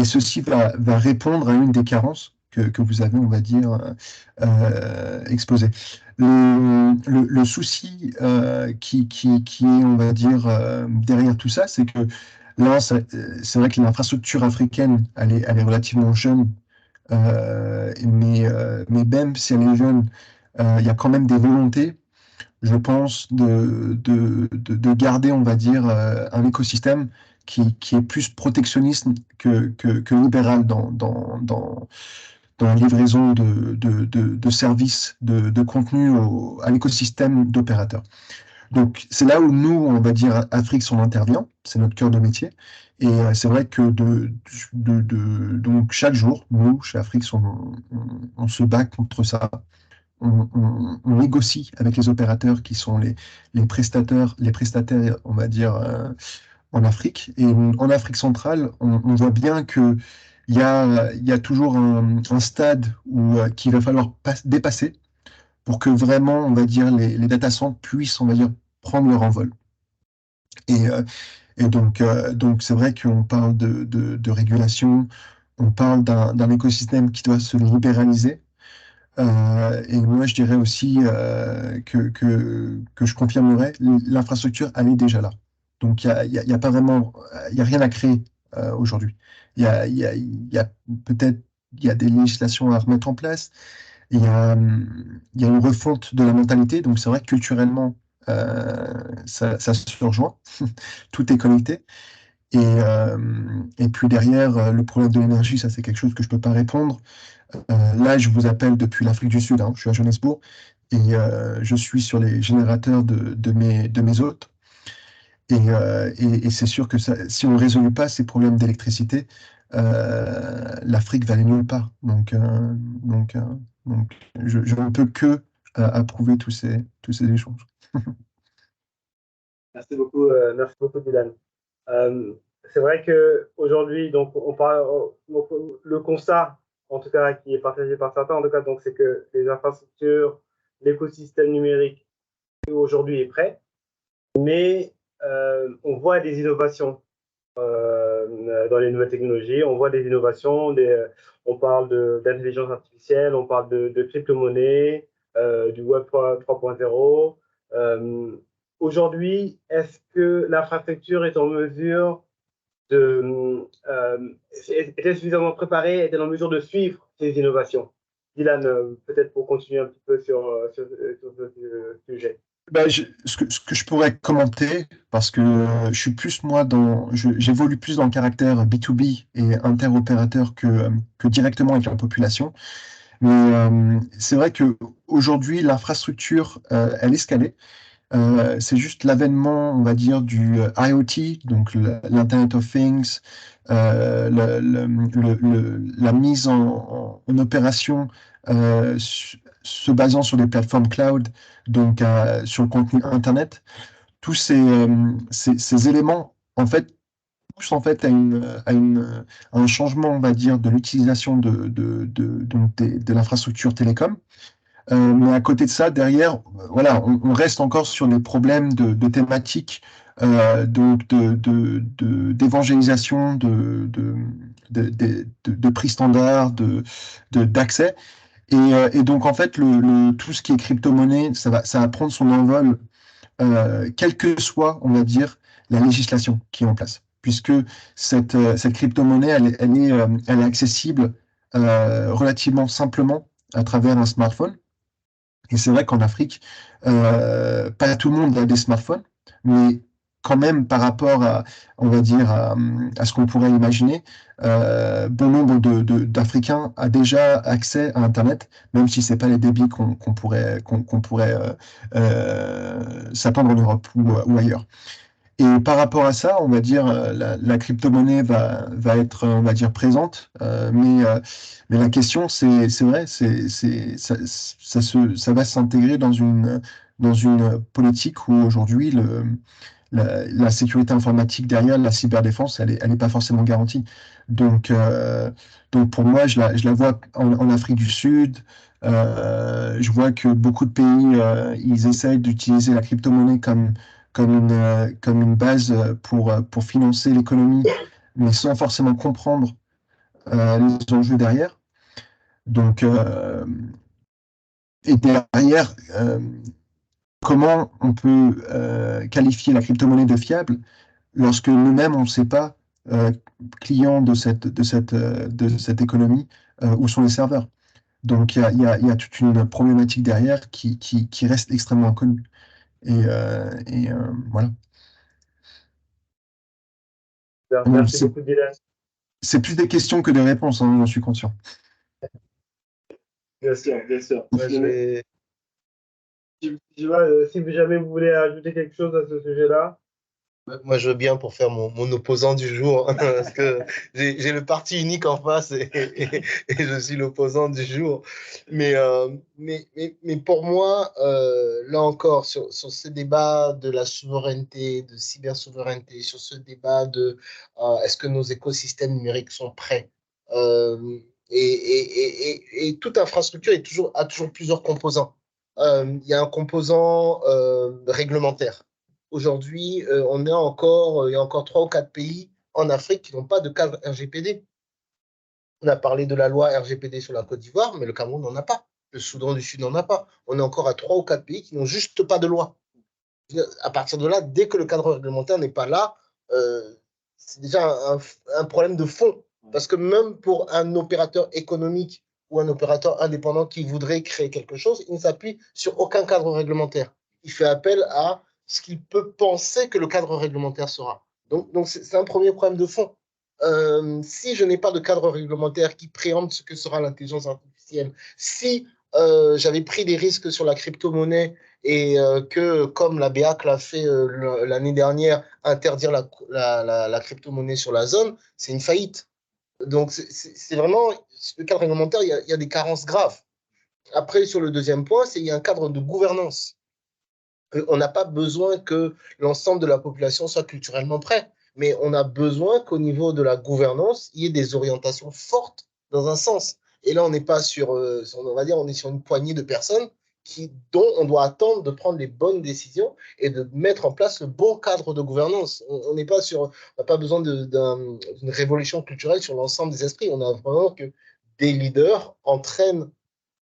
ceci va répondre à une des carences que vous avez, on va dire, exposées. Le souci qui est, on va dire, derrière tout ça, c'est que là, c'est vrai que l'infrastructure africaine, elle est relativement jeune, mais même si elle est jeune, il y a quand même des volontés, je pense, de garder, on va dire, un écosystème qui est plus protectionniste que libéral dans la livraison de services, de contenu à l'écosystème d'opérateurs. Donc, c'est là où nous, on va dire, Afrique, on intervient, c'est notre cœur de métier. Et c'est vrai que donc chaque jour, nous, chez Afrique, on se bat contre ça. On négocie avec les opérateurs qui sont les prestataires, on va dire, en Afrique. Et en Afrique centrale, on voit bien qu'il y a toujours un stade qu'il va falloir dépasser pour que vraiment, on va dire, les data centers puissent, on va dire, prendre leur envol. Et, donc c'est vrai qu'on parle de régulation, on parle d'un écosystème qui doit se libéraliser. Et moi, je dirais aussi que je confirmerais, l'infrastructure, elle est déjà là. Donc, il y a pas vraiment, il y a rien à créer aujourd'hui. Il y a peut-être, il y a des législations à remettre en place. Il y a une refonte de la mentalité. Donc, c'est vrai que culturellement, ça se rejoint. Tout est connecté. Et puis derrière, le problème de l'énergie, ça, c'est quelque chose que je ne peux pas répondre. Là, je vous appelle depuis l'Afrique du Sud, hein. Je suis à Johannesburg et je suis sur les générateurs de mes hôtes. Et c'est sûr que si on ne résout pas ces problèmes d'électricité, l'Afrique va aller nulle part. Donc, je ne peux que approuver tous ces échanges. Merci beaucoup, Dylan. C'est vrai qu'aujourd'hui, donc, donc, le constat, en tout cas, qui est partagé par certains, en tout cas, donc, c'est que les infrastructures, l'écosystème numérique aujourd'hui est prêt, mais on voit des innovations dans les nouvelles technologies, on voit des innovations, on parle d'intelligence artificielle, on parle de crypto-monnaie, du Web 3.0. Aujourd'hui, est-ce que l'infrastructure est en mesure était suffisamment préparée, est-elle en mesure de suivre ces innovations? Dylan, peut-être pour continuer un petit peu sur ce sujet. Ben, ce que je pourrais commenter, parce que je suis plus moi j'évolue plus dans le caractère B2B et interopérateur que directement avec la population. Mais c'est vrai que aujourd'hui l'infrastructure, elle est scalée. C'est juste l'avènement, on va dire, du IoT, donc l'Internet of Things, la mise en opération se basant sur des plateformes cloud, donc sur le contenu Internet. Tous ces éléments, en fait, poussent en fait à un changement, on va dire, de l'utilisation de l'infrastructure télécom. Mais à côté de ça, derrière, voilà, on reste encore sur les problèmes de thématiques, donc d'évangélisation, de prix standard, d'accès. Et donc, en fait, tout ce qui est crypto-monnaie, ça va prendre son envol, quelle que soit, on va dire, la législation qui est en place. Puisque cette crypto-monnaie, elle est accessible relativement simplement à travers un smartphone. Et c'est vrai qu'en Afrique, pas tout le monde a des smartphones, mais quand même par rapport à, on va dire, à ce qu'on pourrait imaginer, bon nombre d'Africains a déjà accès à Internet, même si c'est pas les débits qu'on pourrait s'attendre en Europe ou ailleurs. Et par rapport à ça, on va dire, la crypto-monnaie va être, on va dire, présente, mais la question, c'est vrai, ça va s'intégrer dans une politique où aujourd'hui, la sécurité informatique derrière, la cyberdéfense, elle est pas forcément garantie. Donc pour moi, je la vois en Afrique du Sud. Je vois que beaucoup de pays, ils essayent d'utiliser la crypto-monnaie comme une base pour financer l'économie, mais sans forcément comprendre les enjeux derrière. Donc, et derrière, comment on peut qualifier la crypto-monnaie de fiable lorsque nous-mêmes, on ne sait pas, clients de cette économie, où sont les serveurs. Donc, il y a toute une problématique derrière qui reste extrêmement inconnue. Et voilà. Merci beaucoup, Dylan. C'est plus des questions que des réponses, hein, j'en suis conscient. Bien sûr, bien sûr. Moi, Si jamais vous voulez ajouter quelque chose à ce sujet-là. Moi, je veux bien pour faire mon opposant du jour, hein, parce que j'ai le parti unique en face et je suis l'opposant du jour. Mais pour moi, là encore, sur ce débat de la souveraineté, de cybersouveraineté, sur ce débat de est-ce que nos écosystèmes numériques sont prêts, et toute infrastructure a toujours plusieurs composants. Il y a un composant réglementaire. Aujourd'hui, il y a encore 3 ou 4 pays en Afrique qui n'ont pas de cadre RGPD. On a parlé de la loi RGPD sur la Côte d'Ivoire, mais le Cameroun n'en a pas. Le Soudan du Sud n'en a pas. On est encore à 3 ou 4 pays qui n'ont juste pas de loi. À partir de là, dès que le cadre réglementaire n'est pas là, c'est déjà un problème de fond. Parce que même pour un opérateur économique ou un opérateur indépendant qui voudrait créer quelque chose, il ne s'appuie sur aucun cadre réglementaire. Il fait appel à ce qu'il peut penser que le cadre réglementaire sera. Donc c'est un premier problème de fond. Si je n'ai pas de cadre réglementaire qui préempte ce que sera l'intelligence artificielle, si j'avais pris des risques sur la crypto-monnaie et que, comme la BEAC l'a fait l'année dernière, interdire la crypto-monnaie sur la zone, c'est une faillite. Donc, c'est vraiment, le cadre réglementaire, il y a des carences graves. Après, sur le deuxième point, il y a un cadre de gouvernance. On n'a pas besoin que l'ensemble de la population soit culturellement prêt, mais on a besoin qu'au niveau de la gouvernance, il y ait des orientations fortes dans un sens. Et là, on n'est pas sur, on va dire, on est sur une poignée de personnes dont on doit attendre de prendre les bonnes décisions et de mettre en place le bon cadre de gouvernance. On n'est pas sur, on n'a pas besoin d'une révolution culturelle sur l'ensemble des esprits. On a vraiment que des leaders entraînent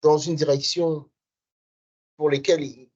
dans une direction pour lesquelles ils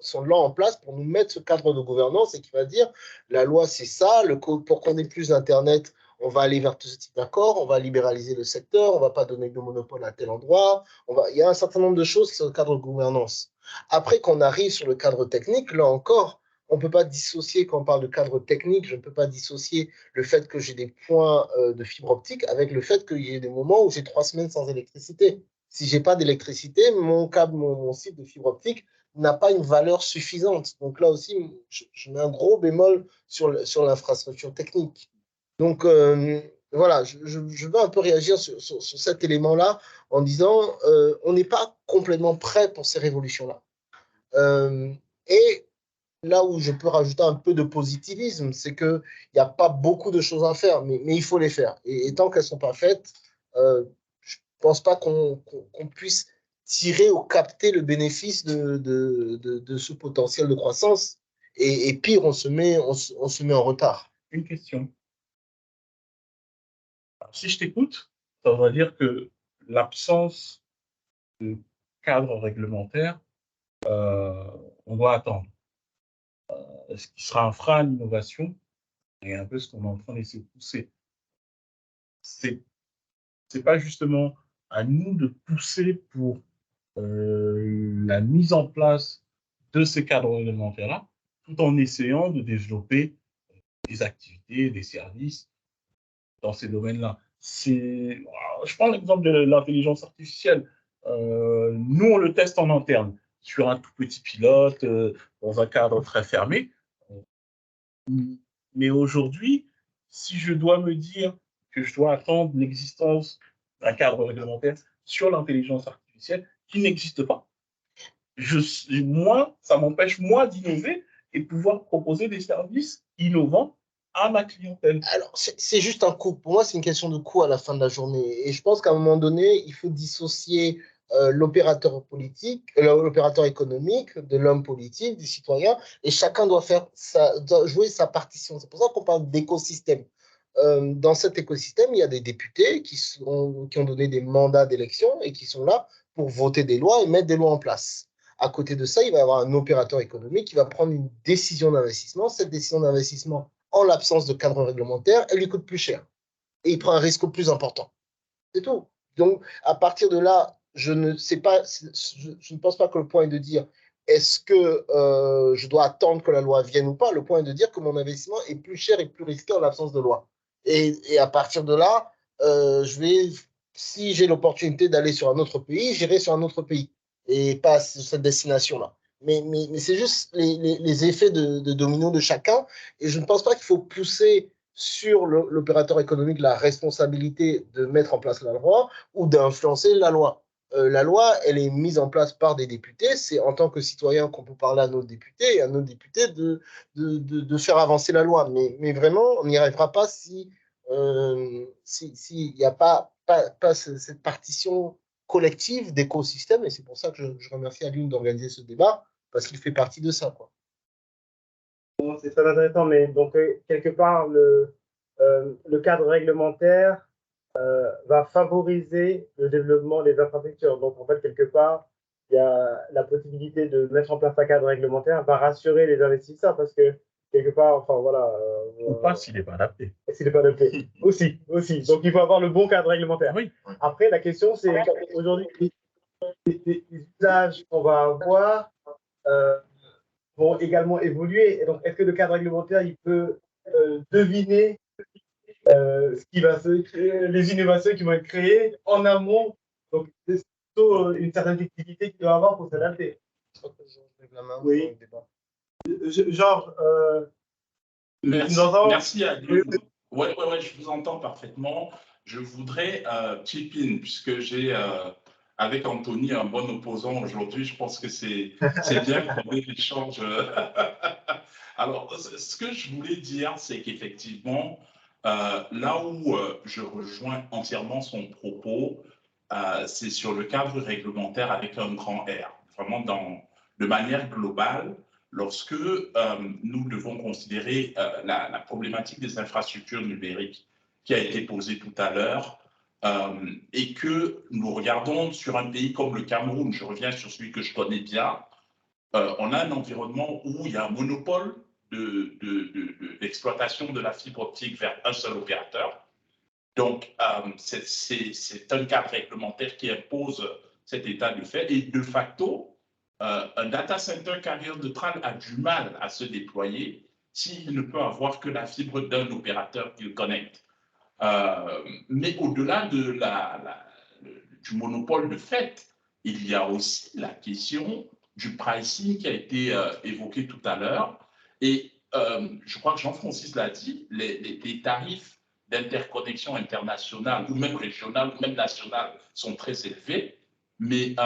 sont là en place pour nous mettre ce cadre de gouvernance et qui va dire la loi c'est ça, pour qu'on ait plus d'internet, on va aller vers tout ce type d'accord, on va libéraliser le secteur, on va pas donner de monopole à tel endroit, il y a un certain nombre de choses qui sont le cadre de gouvernance. Après qu'on arrive sur le cadre technique, là encore, on ne peut pas dissocier, quand on parle de cadre technique, je ne peux pas dissocier le fait que j'ai des points de fibre optique avec le fait qu'il y ait des moments où j'ai 3 semaines sans électricité. Si j'ai pas d'électricité, mon câble, mon site de fibre optique n'a pas une valeur suffisante. Donc là aussi, je mets un gros bémol sur l'infrastructure technique. Donc voilà, je veux un peu réagir sur cet élément-là en disant on n'est pas complètement prêt pour ces révolutions-là. Et là où je peux rajouter un peu de positivisme, c'est qu'il n'y a pas beaucoup de choses à faire, mais il faut les faire. Et tant qu'elles ne sont pas faites, je ne pense pas qu'on puisse tirer ou capter le bénéfice de ce potentiel de croissance. Et pire, on se met en retard. Une question. Alors, si je t'écoute, ça veut dire que l'absence de cadre réglementaire, on doit attendre. Ce qui sera un frein à l'innovation et un peu ce qu'on est en train d'essayer de pousser. C'est pas justement à nous de pousser pour la mise en place de ces cadres réglementaires-là, tout en essayant de développer des activités, des services dans ces domaines-là. Je prends l'exemple de l'intelligence artificielle. Nous, on le teste en interne, sur un tout petit pilote, dans un cadre très fermé. Mais aujourd'hui, si je dois me dire que je dois attendre l'existence d'un cadre réglementaire sur l'intelligence artificielle qui n'existe pas, ça m'empêche, moi, d'innover et de pouvoir proposer des services innovants à ma clientèle. Alors, c'est juste un coût. Pour moi, c'est une question de coût à la fin de la journée. Et je pense qu'à un moment donné, il faut dissocier l'opérateur politique, l'opérateur économique, de l'homme politique, du citoyen, et chacun doit jouer sa partition. C'est pour ça qu'on parle d'écosystème. Dans cet écosystème, il y a des députés qui ont donné des mandats d'élection et qui sont là pour voter des lois et mettre des lois en place. À côté de ça, il va y avoir un opérateur économique qui va prendre une décision d'investissement. Cette décision d'investissement, en l'absence de cadre réglementaire, elle lui coûte plus cher. Et il prend un risque plus important. C'est tout. Donc, à partir de là, je ne pense pas que le point est de dire est-ce que je dois attendre que la loi vienne ou pas. Le point est de dire que mon investissement est plus cher et plus risqué en l'absence de loi. Et à partir de là, si j'ai l'opportunité d'aller sur un autre pays, j'irai sur un autre pays et pas sur cette destination-là. Mais c'est juste les effets de domino de chacun. Et je ne pense pas qu'il faut pousser sur l'opérateur économique la responsabilité de mettre en place la loi ou d'influencer la loi. La loi, elle est mise en place par des députés. C'est en tant que citoyen qu'on peut parler à nos députés et à nos députés de faire avancer la loi. Mais vraiment, on n'y arrivera pas si n'y a pas cette partition collective d'écosystème. Et c'est pour ça que je remercie Aline d'organiser ce débat, parce qu'il fait partie de ça, quoi. non, c'est très intéressant, mais donc, quelque part, le cadre réglementaire va favoriser le développement des infrastructures. Donc, en fait, quelque part, il y a la possibilité de mettre en place un cadre réglementaire, va rassurer les investisseurs parce que, quelque part, enfin, voilà. Ou pas s'il n'est pas adapté. S'il n'est pas adapté. Aussi. Donc, il faut avoir le bon cadre réglementaire. Oui. Après, la question, c'est aujourd'hui, les usages qu'on va avoir vont également évoluer. Et donc, est-ce que le cadre réglementaire, il peut deviner ce qui va les innovations qui vont être créées en amont? Donc, c'est plutôt une certaine flexibilité qu'il doit avoir pour s'adapter. Oui. Georges, merci à vous. Oui, je vous entends parfaitement. Je voudrais chip in, puisque j'ai avec Anthony un bon opposant aujourd'hui. Je pense que c'est bien qu'on ait l'échange. Alors, ce que je voulais dire, c'est qu'effectivement, là où je rejoins entièrement son propos, c'est sur le cadre réglementaire avec un grand R. Vraiment, de manière globale, lorsque nous devons considérer la problématique des infrastructures numériques qui a été posée tout à l'heure, et que nous regardons sur un pays comme le Cameroun, je reviens sur celui que je connais bien, on a un environnement où il y a un monopole d'exploitation de la fibre optique vers un seul opérateur. Donc, c'est un cadre réglementaire qui impose cet état de fait. Et de facto, un data center carrière neutral a du mal à se déployer s'il ne peut avoir que la fibre d'un opérateur qu'il connecte. Mais au-delà du monopole de fait, il y a aussi la question du pricing qui a été évoqué tout à l'heure. Et je crois que Jean-Francis l'a dit, les tarifs d'interconnexion internationale ou même régionale ou même nationale sont très élevés. Mais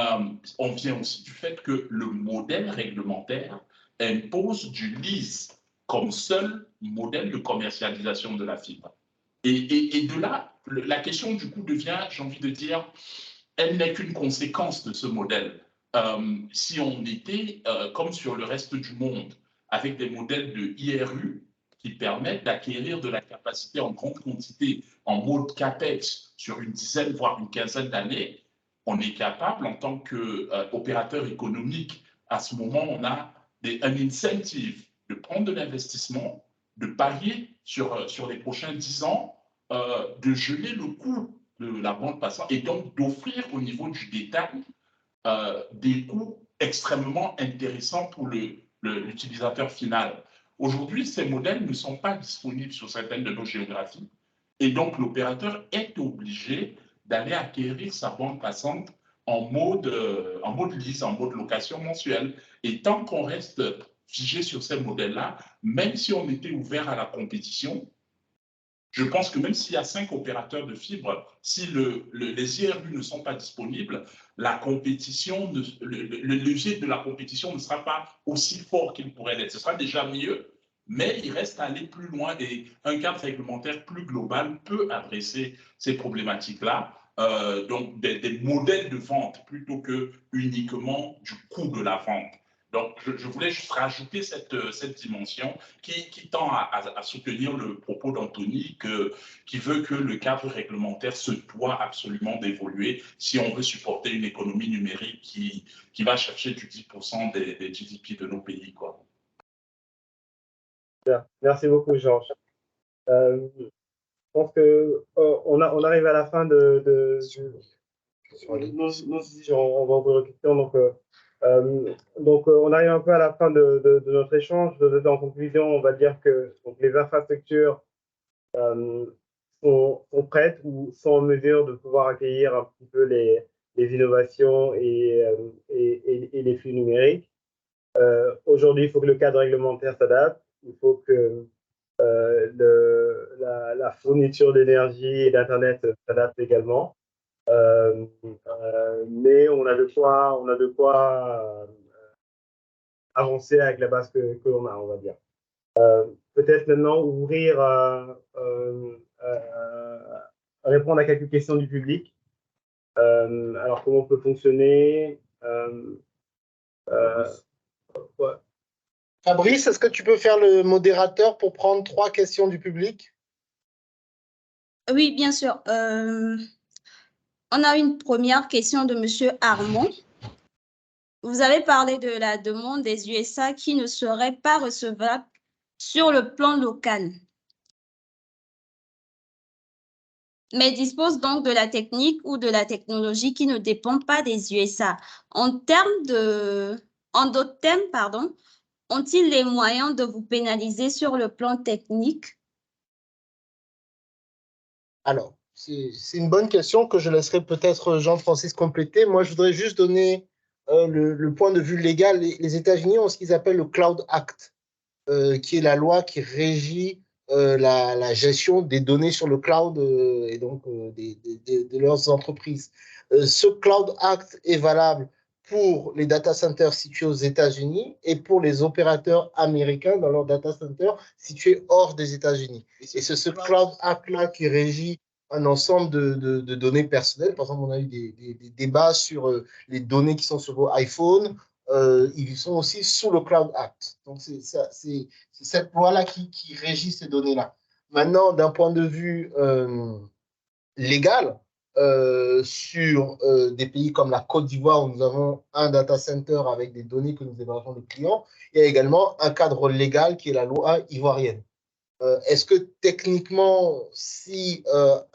on vient aussi du fait que le modèle réglementaire impose du lease comme seul modèle de commercialisation de la fibre. Et de là, la question du coup devient, j'ai envie de dire, elle n'est qu'une conséquence de ce modèle. Si on était, comme sur le reste du monde, avec des modèles de IRU qui permettent d'acquérir de la capacité en grande quantité en mode CAPEX sur une dizaine, voire une quinzaine d'années, on est capable, en tant qu'opérateur économique, à ce moment, on a un incentive de prendre de l'investissement, de parier sur les prochains 10 ans, de geler le coût de la bande passante et donc d'offrir au niveau du détail des coûts extrêmement intéressants pour l'utilisateur final. Aujourd'hui, ces modèles ne sont pas disponibles sur certaines de nos géographies et donc l'opérateur est obligé d'aller acquérir sa bande passante en mode lease, en mode location mensuelle. Et tant qu'on reste figé sur ces modèles-là, même si on était ouvert à la compétition, je pense que même s'il y a 5 opérateurs de fibre, si les IRU ne sont pas disponibles, la compétition, le levier de la compétition ne sera pas aussi fort qu'il pourrait l'être. Ce sera déjà mieux, mais il reste à aller plus loin et un cadre réglementaire plus global peut adresser ces problématiques-là. Donc des modèles de vente plutôt que uniquement du coût de la vente. Donc, je voulais juste rajouter cette dimension qui tend à soutenir le propos d'Anthony, qui veut que le cadre réglementaire se doit absolument d'évoluer si on veut supporter une économie numérique qui va chercher du 10% des GDP de nos pays, quoi. Bien. Merci beaucoup, Georges. Je pense qu'on arrive à la fin de nos sujets. On va ouvrir les questions. Donc, on arrive un peu à la fin de notre échange. En conclusion, on va dire que les infrastructures sont prêtes ou sont en mesure de pouvoir accueillir un petit peu les innovations et les flux numériques. Aujourd'hui, il faut que le cadre réglementaire s'adapte. Il faut que la fourniture d'énergie et d'Internet s'adapte également. Mais on a de quoi avancer avec la base que l'on a, on va dire. Peut-être maintenant ouvrir, répondre à quelques questions du public. Alors, comment on peut fonctionner? Ouais. Fabrice, est-ce que tu peux faire le modérateur pour prendre 3 questions du public? Oui, bien sûr. On a une première question de M. Armand. Vous avez parlé de la demande des USA qui ne serait pas recevable sur le plan local, mais dispose donc de la technique ou de la technologie qui ne dépend pas des USA. En d'autres termes, pardon, ont-ils les moyens de vous pénaliser sur le plan technique? Alors, c'est une bonne question que je laisserai peut-être Jean-Francis compléter. Moi, je voudrais juste donner le point de vue légal. Les États-Unis ont ce qu'ils appellent le Cloud Act, qui est la loi qui régit la gestion des données sur le cloud et donc de leurs entreprises. Ce Cloud Act est valable pour les data centers situés aux États-Unis et pour les opérateurs américains dans leurs data centers situés hors des États-Unis. Et c'est ce Cloud Act-là qui régit un ensemble de données personnelles. Par exemple, on a eu des débats sur les données qui sont sur vos iPhones. Ils sont aussi sous le Cloud Act. Donc, c'est cette loi-là qui régit ces données-là. Maintenant, d'un point de vue légal, sur des pays comme la Côte d'Ivoire, où nous avons un data center avec des données que nous hébergeons de clients, il y a également un cadre légal qui est la loi ivoirienne. Est-ce que techniquement, si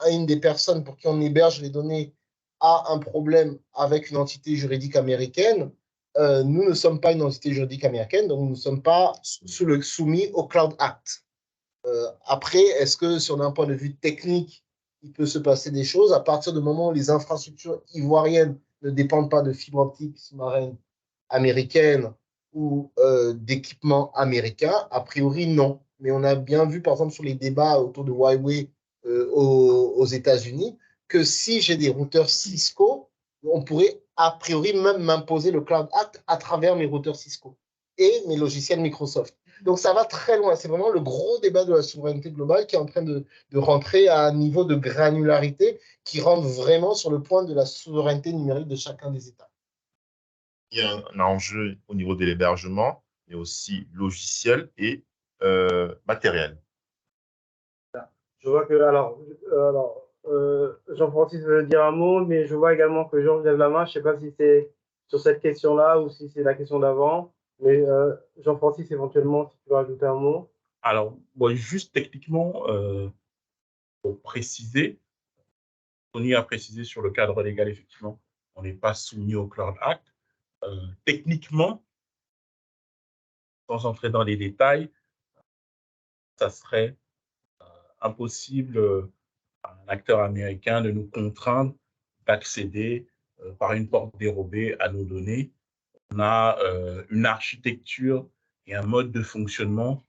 une des personnes pour qui on héberge les données a un problème avec une entité juridique américaine, nous ne sommes pas une entité juridique américaine, donc nous ne sommes pas soumis au Cloud Act. Après, est-ce que sur un point de vue technique, il peut se passer des choses à partir du moment où les infrastructures ivoiriennes ne dépendent pas de fibre optique sous-marine américaine ou d'équipements américains? A priori, non. Mais on a bien vu, par exemple, sur les débats autour de Huawei aux États-Unis, que si j'ai des routeurs Cisco, on pourrait a priori même m'imposer le Cloud Act à travers mes routeurs Cisco et mes logiciels Microsoft. Donc ça va très loin. C'est vraiment le gros débat de la souveraineté globale qui est en train de rentrer à un niveau de granularité qui rentre vraiment sur le point de la souveraineté numérique de chacun des États. Il y a un enjeu au niveau de l'hébergement, mais aussi logiciel et matériel. Je vois que, Jean-Francis veut dire un mot, mais je vois également que Georges lève la main. Je ne sais pas si c'est sur cette question-là ou si c'est la question d'avant. Mais Jean-Francis, éventuellement, si tu veux rajouter un mot. Alors, bon, juste techniquement, pour préciser, Tony a précisé sur le cadre légal, effectivement, on n'est pas soumis au Cloud Act. Techniquement, sans entrer dans les détails, ça serait impossible à un acteur américain de nous contraindre d'accéder par une porte dérobée à nos données. On a une architecture et un mode de fonctionnement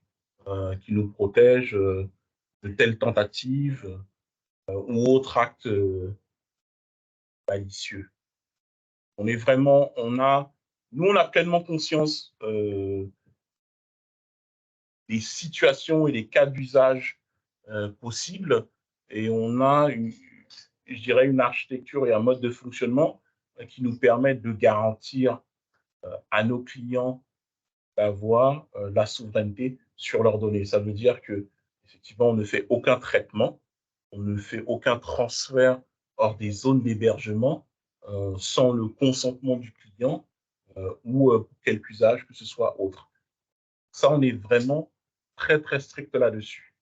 qui nous protège de telles tentatives ou autres actes malicieux. On est vraiment, nous, on a pleinement conscience des situations et des cas d'usage possibles, et on a, je dirais, une architecture et un mode de fonctionnement qui nous permettent de garantir à nos clients d'avoir la souveraineté sur leurs données. Ça veut dire que, effectivement, on ne fait aucun traitement, on ne fait aucun transfert hors des zones d'hébergement sans le consentement du client ou pour quelque usage que ce soit autre. Ça, on est vraiment très, très strict là-dessus.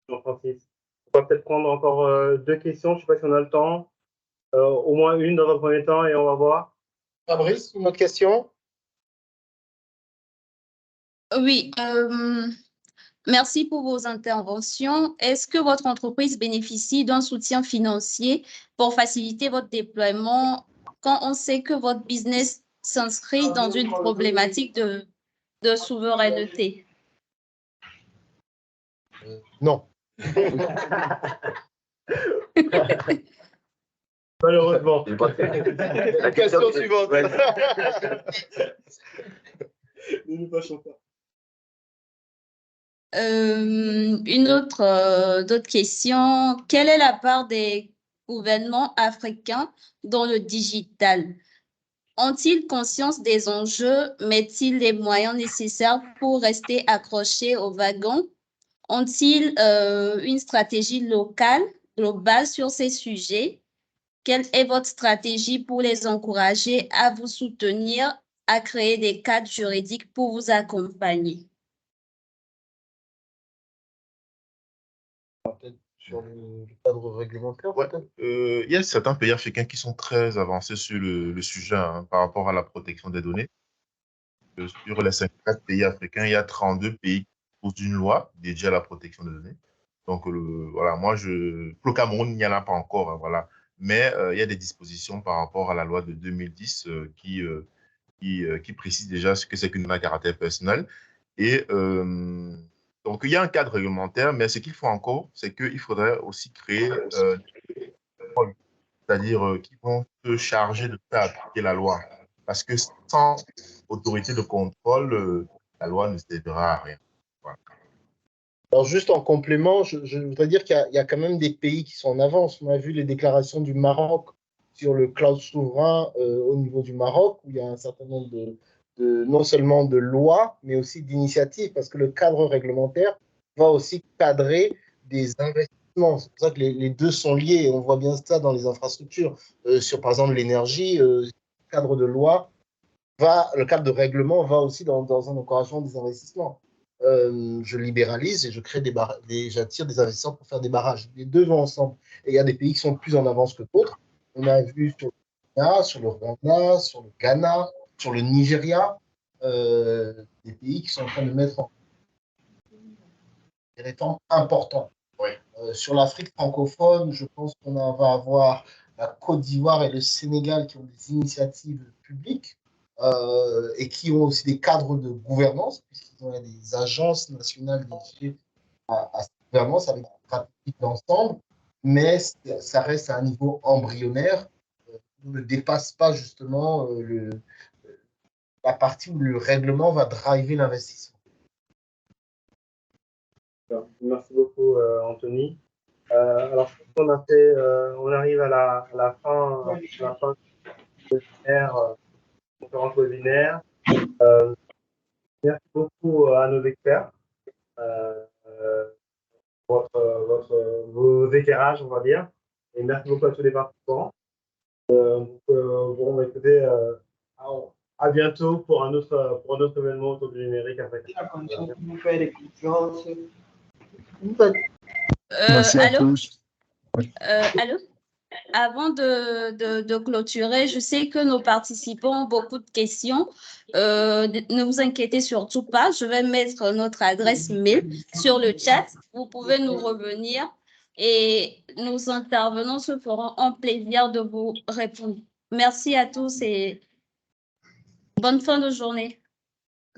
Jean-Francis, on va peut-être prendre encore 2 questions. Je ne sais pas si on a le temps. Au moins une dans un premier temps et on va voir. Fabrice, une autre question? Oui, merci pour vos interventions. Est-ce que votre entreprise bénéficie d'un soutien financier pour faciliter votre déploiement quand on sait que votre business s'inscrit dans une problématique de souveraineté? Non. Malheureusement. La question suivante. Ne nous fâchons pas. D'autres questions. Quelle est la part des gouvernements africains dans le digital? ont-ils conscience des enjeux? Mettent-ils les moyens nécessaires pour rester accrochés au wagon? Ont-ils une stratégie locale, globale sur ces sujets? Quelle est votre stratégie pour les encourager à vous soutenir, à créer des cadres juridiques pour vous accompagner? Peut-être sur le cadre réglementaire, Ouais. peut-être. Il y a certains pays africains qui sont très avancés sur le sujet hein, par rapport à la protection des données. Sur les 54 pays africains, il y a 32 pays qui posent une loi dédiée à la protection des données. Donc, voilà, pour le Cameroun, il n'y en a pas encore, hein, voilà. Mais il y a des dispositions par rapport à la loi de 2010 qui précise déjà ce que c'est qu'une donnée à caractère personnel. Et donc, il y a un cadre réglementaire, mais ce qu'il faut encore, c'est qu'il faudrait aussi créer, c'est-à-dire qui vont se charger de faire appliquer la loi. Parce que sans autorité de contrôle, la loi ne servira à rien. Voilà. Alors, juste en complément, je voudrais dire qu'il y a quand même des pays qui sont en avance. On a vu les déclarations du Maroc sur le cloud souverain au niveau du Maroc, où il y a un certain nombre non seulement de lois, mais aussi d'initiatives, parce que le cadre réglementaire va aussi cadrer des investissements. C'est pour ça que les deux sont liés. On voit bien ça dans les infrastructures. Sur, par exemple, l'énergie, le cadre de loi le cadre de règlement va aussi dans un encouragement des investissements. Je libéralise et je crée j'attire des investisseurs pour faire des barrages. Les deux vont ensemble. Et il y a des pays qui sont plus en avance que d'autres. On a vu sur le Kenya, sur le Rwanda, sur le Ghana, sur le Nigeria, des pays qui sont en train de mettre en des réformes importantes. Sur l'Afrique francophone, je pense qu'on va avoir la Côte d'Ivoire et le Sénégal qui ont des initiatives publiques. Et qui ont aussi des cadres de gouvernance, puisqu'ils ont des agences nationales dédiées à cette gouvernance avec des stratégies d'ensemble, mais ça reste à un niveau embryonnaire, ne dépasse pas justement la partie où le règlement va driver l'investissement. Merci beaucoup, Anthony. Alors, on arrive à la fin de la conférence webinaire. Merci beaucoup à nos experts. Vos éclairages, on va dire. Et merci beaucoup à tous les participants. Bon, écoutez, à bientôt pour un autre événement autour du numérique. Merci à Allô? tous. Allô? Avant de clôturer, je sais que nos participants ont beaucoup de questions. Ne vous inquiétez surtout pas. Je vais mettre notre adresse mail sur le chat. Vous pouvez nous revenir et nos intervenants se feront un plaisir de vous répondre. Merci à tous et bonne fin de journée.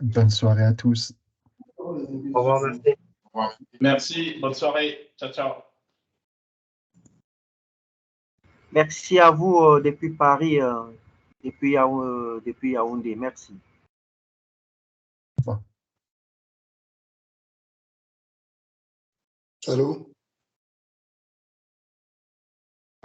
Bonne soirée à tous. Au revoir, merci. Merci, bonne soirée. Ciao, ciao. Merci à vous depuis Paris, depuis Yaoundé. Merci. Au revoir. Allô?